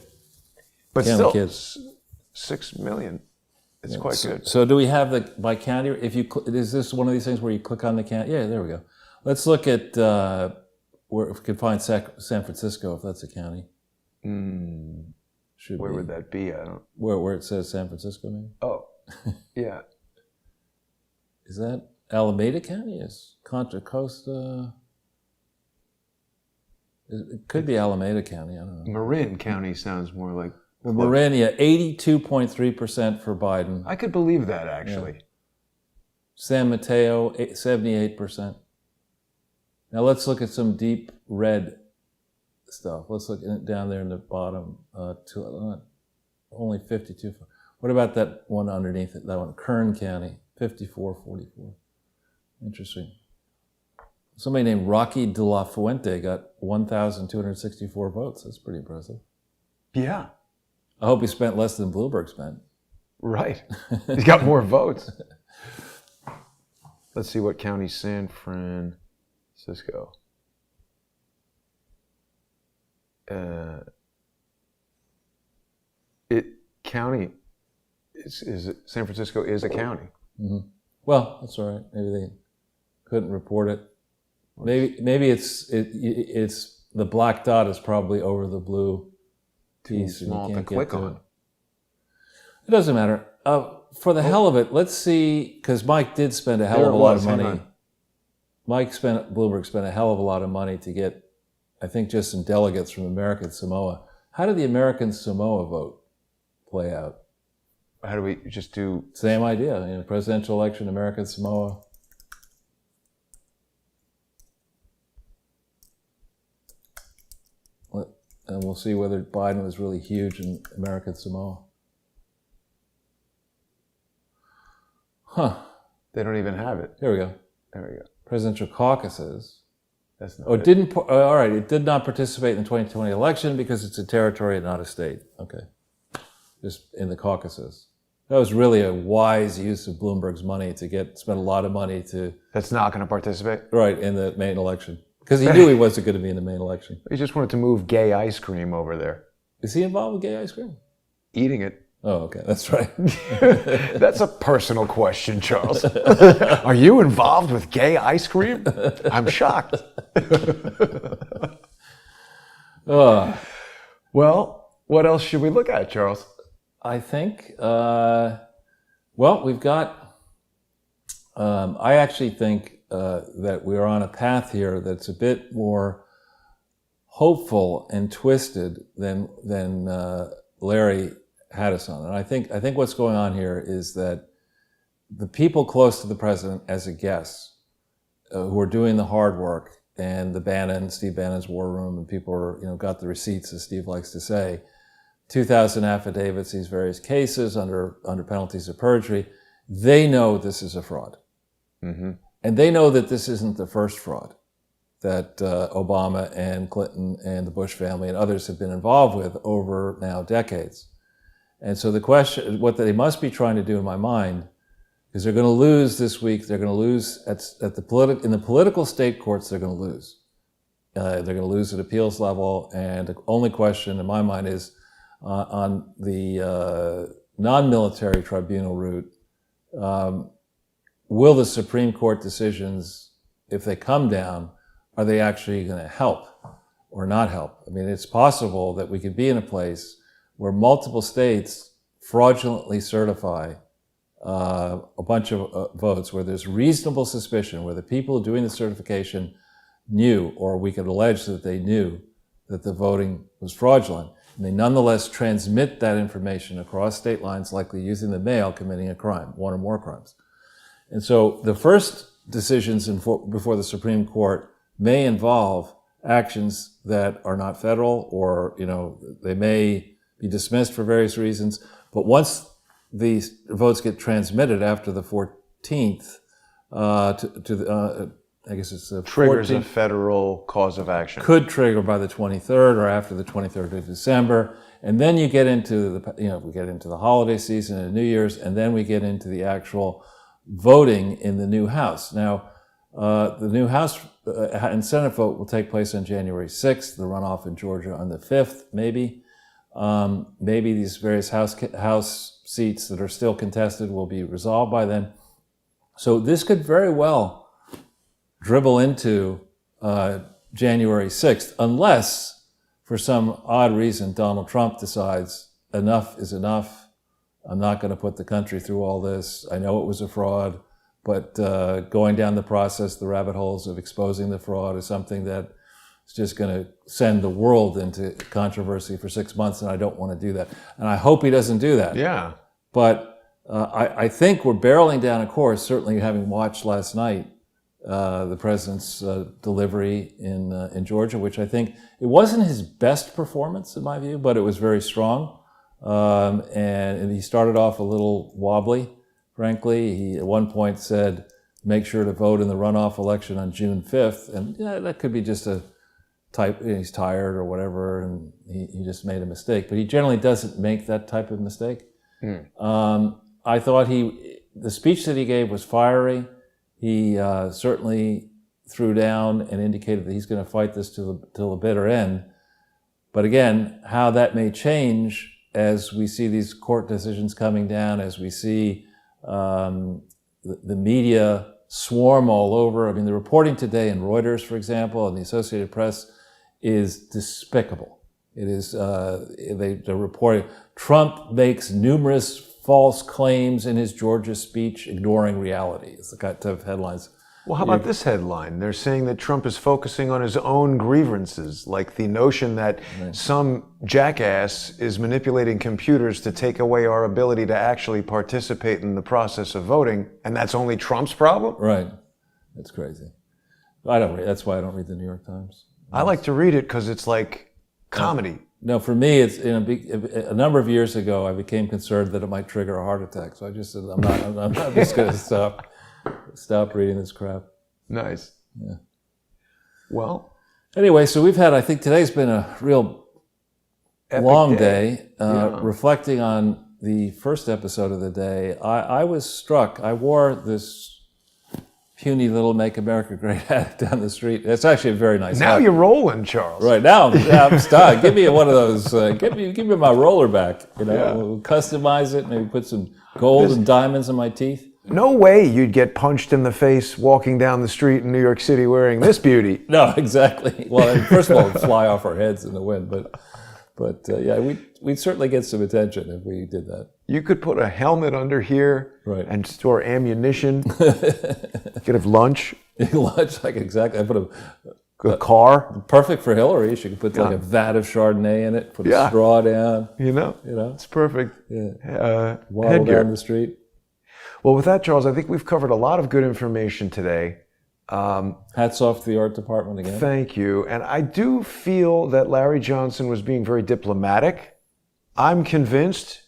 But Count still, kids. 6 million. It's quite good. So do we have the by county? Is this one of these things where you click on the county? Yeah, there we go. Let's look at where if we can find San Francisco, if that's a county. Where would that be? I don't. Where it says San Francisco, maybe. Oh, yeah. Is that Alameda County? Is Contra Costa? It could be Alameda County. I don't know. Marin County sounds more like. Well, Marin, 82.3% for Biden. I could believe that, actually. Yeah. San Mateo, 78%. Now let's look at some deep red stuff. Let's look down there in the bottom. Only 52. What about that one underneath it? That one, Kern County, 54.44. Interesting. Somebody named Rocky de la Fuente got 1,264 votes. That's pretty impressive. Yeah. I hope he spent less than Bloomberg spent. Right. He's got more votes. Let's see what county San Francisco. County is San Francisco is a county. Mm-hmm. Well, that's all right. Maybe they couldn't report it. Maybe it's the black dot is probably over the blue piece. Too small to click on. It doesn't matter. For the hell of it, let's see, because Mike did spend a hell of a lot of money. Bloomberg spent a hell of a lot of money to get, I think, just some delegates from American Samoa. How did the American Samoa vote play out? How do we just do... Same idea. Presidential election, American Samoa. And we'll see whether Biden was really huge in American Samoa. Huh. They don't even have it. Here we go. There we go. Presidential caucuses. That's not all right. It did not participate in the 2020 election because it's a territory and not a state. Okay. Just in the caucuses. That was really a wise use of Bloomberg's money to spend a lot of money to... That's not going to participate? Right, in the main election. Because he knew he wasn't going to be in the main election. He just wanted to move gay ice cream over there. Is he involved with gay ice cream? Eating it. Oh, okay. That's right. That's a personal question, Charles. Are you involved with gay ice cream? I'm shocked. Well, what else should we look at, Charles? I think, we've got, I actually think that we're on a path here that's a bit more hopeful and twisted than Larry had us on. And I think what's going on here is that the people close to the president as a guest, who are doing the hard work, and Steve Bannon's war room, and people are, got the receipts, as Steve likes to say, 2,000 affidavits, these various cases under penalties of perjury. They know this is a fraud. Mm-hmm. And they know that this isn't the first fraud that Obama and Clinton and the Bush family and others have been involved with over now decades. And so the question, what they must be trying to do in my mind, is they're going to lose this week. They're going to lose in the political state courts. They're going to lose. They're going to lose at appeals level. And the only question in my mind is on the non-military tribunal route. Will the Supreme Court decisions, if they come down, are they actually going to help or not help? I mean, it's possible that we could be in a place where multiple states fraudulently certify a bunch of votes where there's reasonable suspicion, where the people doing the certification knew, or we could allege that they knew, that the voting was fraudulent. And they nonetheless transmit that information across state lines, likely using the mail, committing a crime, one or more crimes. And so the first decisions before the Supreme Court may involve actions that are not federal, or, they may be dismissed for various reasons. But once these votes get transmitted after the 14th, I guess it's the Triggers 14th, a federal cause of action. could trigger by the 23rd or after the 23rd of December. And then you get into we get into the holiday season and New Year's, and then we get into the actual voting in the new House. Now, the new House and Senate vote will take place on January 6th, the runoff in Georgia on the 5th, maybe. Maybe these various House seats that are still contested will be resolved by then. So this could very well dribble into January 6th, unless for some odd reason Donald Trump decides enough is enough. I'm not going to put the country through all this. I know it was a fraud, but going down the process, the rabbit holes of exposing the fraud is something that is just going to send the world into controversy for 6 months, and I don't want to do that. And I hope he doesn't do that. Yeah. But I think we're barreling down a course, certainly having watched last night the president's delivery in Georgia, which I think, it wasn't his best performance in my view, but it was very strong. And he started off a little wobbly, frankly. He at one point said, make sure to vote in the runoff election on June 5th. And that could be just a type, he's tired or whatever, and he just made a mistake. But he generally doesn't make that type of mistake. I thought the speech that he gave was fiery. He certainly threw down and indicated that he's going to fight this till the bitter end. But again, how that may change as we see these court decisions coming down, as we see the media swarm all over. I mean, the reporting today in Reuters, for example, and the Associated Press is despicable. It is, they're reporting, Trump makes numerous false claims in his Georgia speech, ignoring reality. It's the kind of headlines. Well, how about this headline? They're saying that Trump is focusing on his own grievances, like the notion that some jackass is manipulating computers to take away our ability to actually participate in the process of voting, and that's only Trump's problem? Right. That's crazy. That's why I don't read the New York Times. I like to read it because it's like comedy. No, for me, it's a number of years ago, I became concerned that it might trigger a heart attack. So I just said, I'm not just going to stop reading this crap. Nice. Yeah. Well, anyway, so I think today's been a real long day. Reflecting on the first episode of the day, I was struck. I wore this puny little Make America Great hat down the street. It's actually a very nice hat. Now you're rolling, Charles. Right, now I'm stuck. Give me one of those, give me my roller back. We'll customize it, maybe put some gold and diamonds in my teeth. No way you'd get punched in the face walking down the street in New York City wearing this beauty. No, exactly. Well, first of all, it'd fly off our heads in the wind, but yeah, we'd certainly get some attention if we did that. You could put a helmet under here, right, and store ammunition. Could have lunch. Lunch, like exactly. I put A car. Perfect for Hillary. She could put like a vat of Chardonnay in it, put a straw down. It's perfect. Waddle Headgear. down the street. Well, with that, Charles, I think we've covered a lot of good information today. Hats off to the art department again. Thank you. And I do feel that Larry Johnson was being very diplomatic. I'm convinced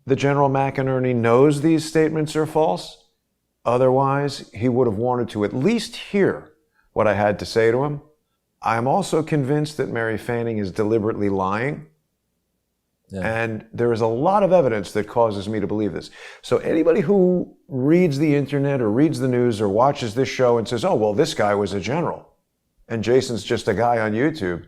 that General McInerny knows these statements are false. Otherwise, he would have wanted to at least hear what I had to say to him. I'm also convinced that Mary Fanning is deliberately lying. Yeah. And there is a lot of evidence that causes me to believe this. So anybody who reads the internet or reads the news or watches this show and says, oh, well, this guy was a general and Jason's just a guy on YouTube,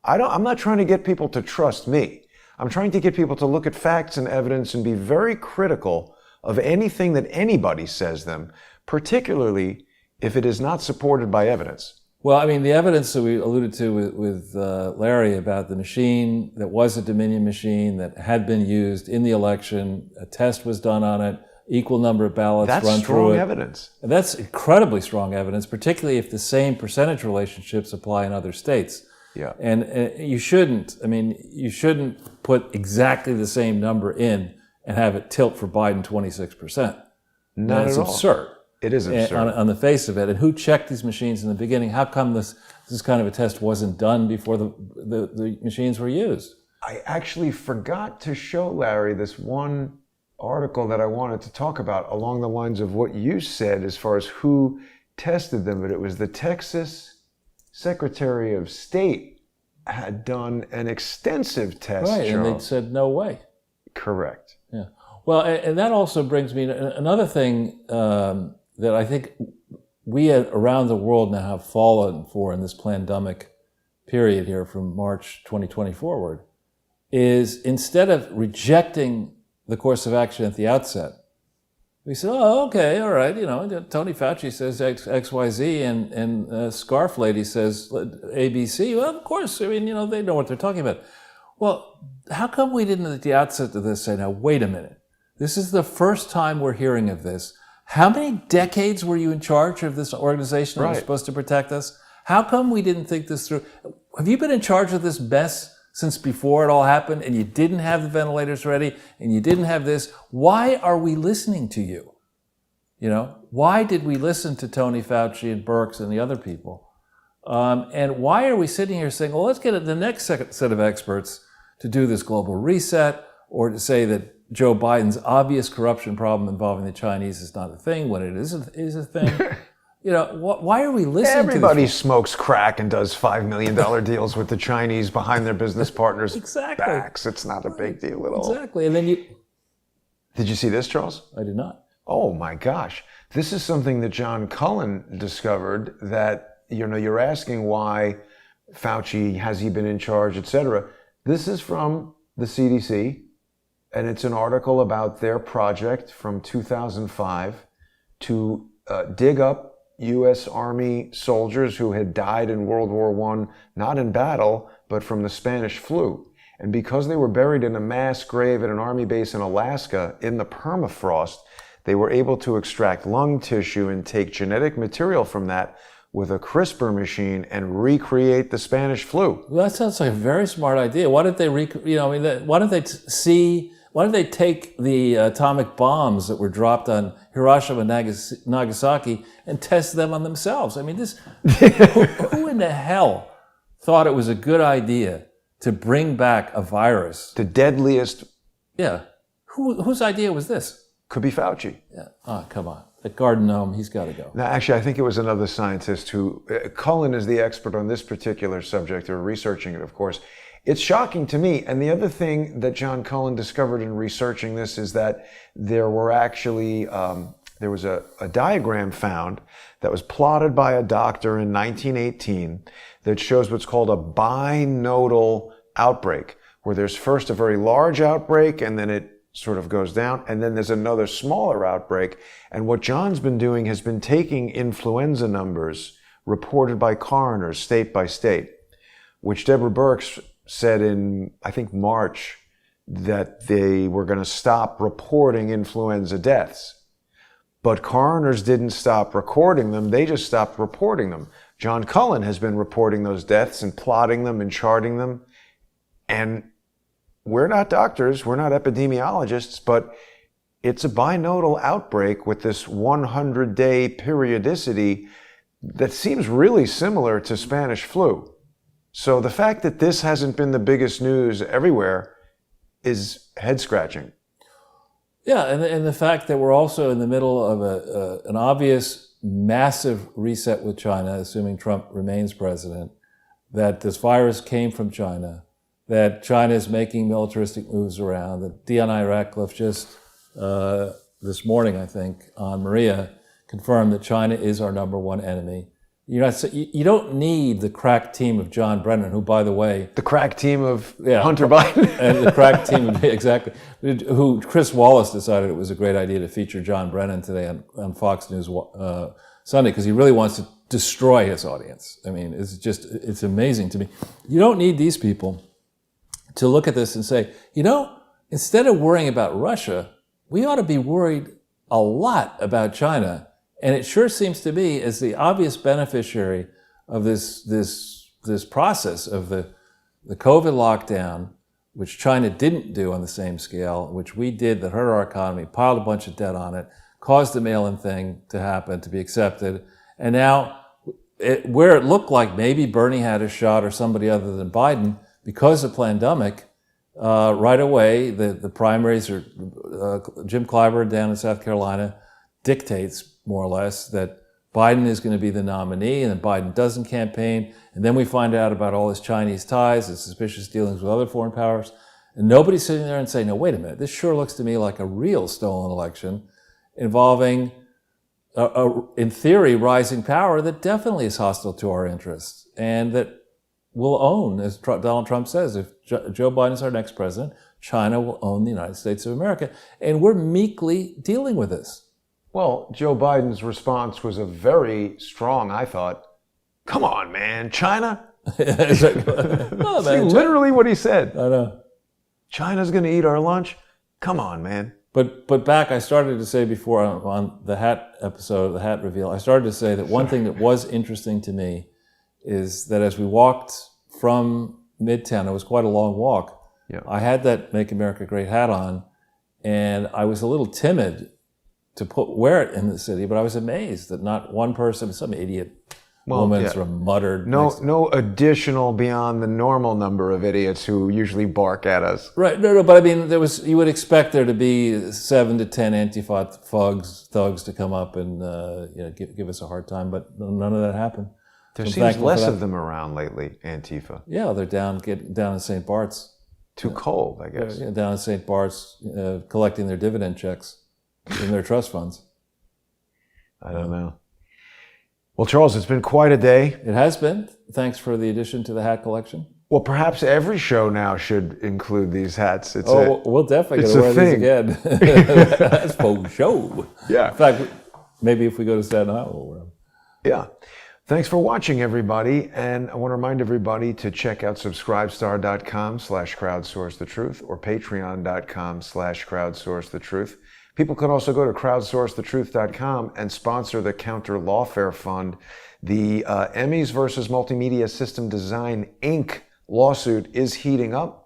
I'm not trying to get people to trust me. I'm trying to get people to look at facts and evidence and be very critical of anything that anybody says them, particularly if it is not supported by evidence. Well, I mean, the evidence that we alluded to with Larry about the machine that was a Dominion machine that had been used in the election, a test was done on it, equal number of ballots run through it. That's strong evidence. And that's incredibly strong evidence, particularly if the same percentage relationships apply in other states. Yeah. And you shouldn't put exactly the same number in and have it tilt for Biden 26%. Not That's at all. absurd. It is absurd. On the face of it. And who checked these machines in the beginning? How come this kind of a test wasn't done before the machines were used? I actually forgot to show Larry this one article that I wanted to talk about along the lines of what you said as far as who tested them, but it was the Texas Secretary of State had done an extensive test. Right, Charles. and they said no way. Correct. Yeah. Well, and that also brings me to another thing that I think we around the world now have fallen for in this pandemic period here from March 2020 forward, is instead of rejecting the course of action at the outset, we said, oh, okay, all right, Tony Fauci says X, Y, Z, and Scarf Lady says ABC. Well, of course, they know what they're talking about. Well, how come we didn't at the outset of this say, now, wait a minute. This is the first time we're hearing of this. How many decades were you in charge of this organization that was supposed to protect us? How come we didn't think this through? Have you been in charge of this mess since before it all happened and you didn't have the ventilators ready and you didn't have this? Why are we listening to you? Why did we listen to Tony Fauci and Birx and the other people? And why are we sitting here saying, well, let's get the next set of experts to do this global reset or to say that Joe Biden's obvious corruption problem involving the Chinese is not a thing when it is a thing. Why are we listening Everybody to smokes crack and does $5 million deals with the Chinese behind their business partners' backs. It's not a big deal at all. Exactly. And then Did you see this, Charles? I did not. Oh my gosh. This is something that John Cullen discovered that, you're asking why Fauci, has he been in charge, et cetera. This is from the CDC. And it's an article about their project from 2005 to dig up U.S. Army soldiers who had died in World War I, not in battle, but from the Spanish flu. And because they were buried in a mass grave at an Army base in Alaska in the permafrost, they were able to extract lung tissue and take genetic material from that with a CRISPR machine and recreate the Spanish flu. Well, that sounds like a very smart idea. Why don't they why don't they take the atomic bombs that were dropped on Hiroshima and Nagasaki and test them on themselves? I mean, who in the hell thought it was a good idea to bring back a virus? The deadliest. Yeah. Whose idea was this? Could be Fauci. Yeah. Oh, come on. That garden gnome, he's got to go. Now, actually, I think it was another scientist who, Cullen is the expert on this particular subject, or researching it, of course. It's shocking to me. And the other thing that John Cullen discovered in researching this is that there were actually, there was a diagram found that was plotted by a doctor in 1918 that shows what's called a binodal outbreak, where there's first a very large outbreak and then it sort of goes down, and then there's another smaller outbreak. And what John's been doing has been taking influenza numbers reported by coroners state by state, which Deborah Birx said in, I think, March, that they were going to stop reporting influenza deaths. But coroners didn't stop recording them, they just stopped reporting them. John Cullen has been reporting those deaths and plotting them and charting them. And we're not doctors, we're not epidemiologists, but it's a binodal outbreak with this 100-day periodicity that seems really similar to Spanish flu. So the fact that this hasn't been the biggest news everywhere is head-scratching. Yeah, and the fact that we're also in the middle of an obvious massive reset with China, assuming Trump remains president, that this virus came from China, that China is making militaristic moves around, that DNI Ratcliffe just this morning, I think, on Maria, confirmed that China is our number one enemy. You don't need the crack team of John Brennan, who, by the way... The crack team of Hunter Biden. And the crack team, exactly. Who Chris Wallace decided it was a great idea to feature John Brennan today on Fox News Sunday, because he really wants to destroy his audience. I mean, it's amazing to me. You don't need these people to look at this and say, instead of worrying about Russia, we ought to be worried a lot about China. And it sure seems to be, as the obvious beneficiary of this process of the COVID lockdown, which China didn't do on the same scale, which we did, that hurt our economy, piled a bunch of debt on it, caused the mail-in thing to happen, to be accepted. And now, where it looked like maybe Bernie had a shot or somebody other than Biden, because of the pandemic, right away, the primaries are, Jim Clyburn down in South Carolina dictates more or less that Biden is going to be the nominee, and then Biden doesn't campaign. And then we find out about all his Chinese ties and suspicious dealings with other foreign powers. And nobody's sitting there and saying, no, wait a minute, this sure looks to me like a real stolen election involving, in theory, rising power that definitely is hostile to our interests and that will own, as Donald Trump says, if Joe Biden is our next president, China will own the United States of America. And we're meekly dealing with this. Well, Joe Biden's response was a very strong, I thought, come on, man, China? It's like, oh, man, literally what he said. I know. China's going to eat our lunch? Come on, man. But back, I started to say before on the hat episode, the hat reveal, I started to say that one thing that was interesting to me is that as we walked from Midtown, it was quite a long walk, yeah. I had that Make America Great hat on, and I was a little timid to wear it in the city, but I was amazed that not one person, some idiot woman sort of muttered. No additional beyond the normal number of idiots who usually bark at us. Right, no, but I mean, you would expect there to be 7 to 10 Antifa thugs to come up and give us a hard time, but none of that happened. There seems less of them around lately, Antifa. Yeah, they're down in St. Bart's. Too cold, I guess. Yeah, down in St. Bart's, collecting their dividend checks in their trust funds. I don't know. Well, Charles, it's been quite a day. It has been. Thanks for the addition to the hat collection. Well, perhaps every show now should include these hats. We'll definitely get to wear these again. That's for show. Yeah. In fact, maybe if we go to Staten Island, we'll wear them. Yeah. Thanks for watching, everybody. And I want to remind everybody to check out subscribestar.com/crowdsourcethetruth or patreon.com/crowdsourcethetruth. People can also go to crowdsourcethetruth.com and sponsor the Counter Lawfare Fund. The Emmys versus Multimedia System Design, Inc. lawsuit is heating up.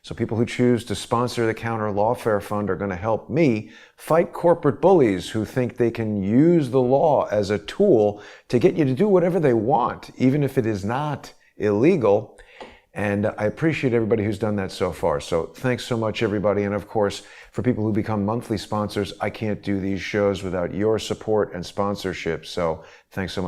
So people who choose to sponsor the Counter Lawfare Fund are going to help me fight corporate bullies who think they can use the law as a tool to get you to do whatever they want, even if it is not illegal. And I appreciate everybody who's done that so far. So thanks so much, everybody. And of course, for people who become monthly sponsors, I can't do these shows without your support and sponsorship. So thanks so much.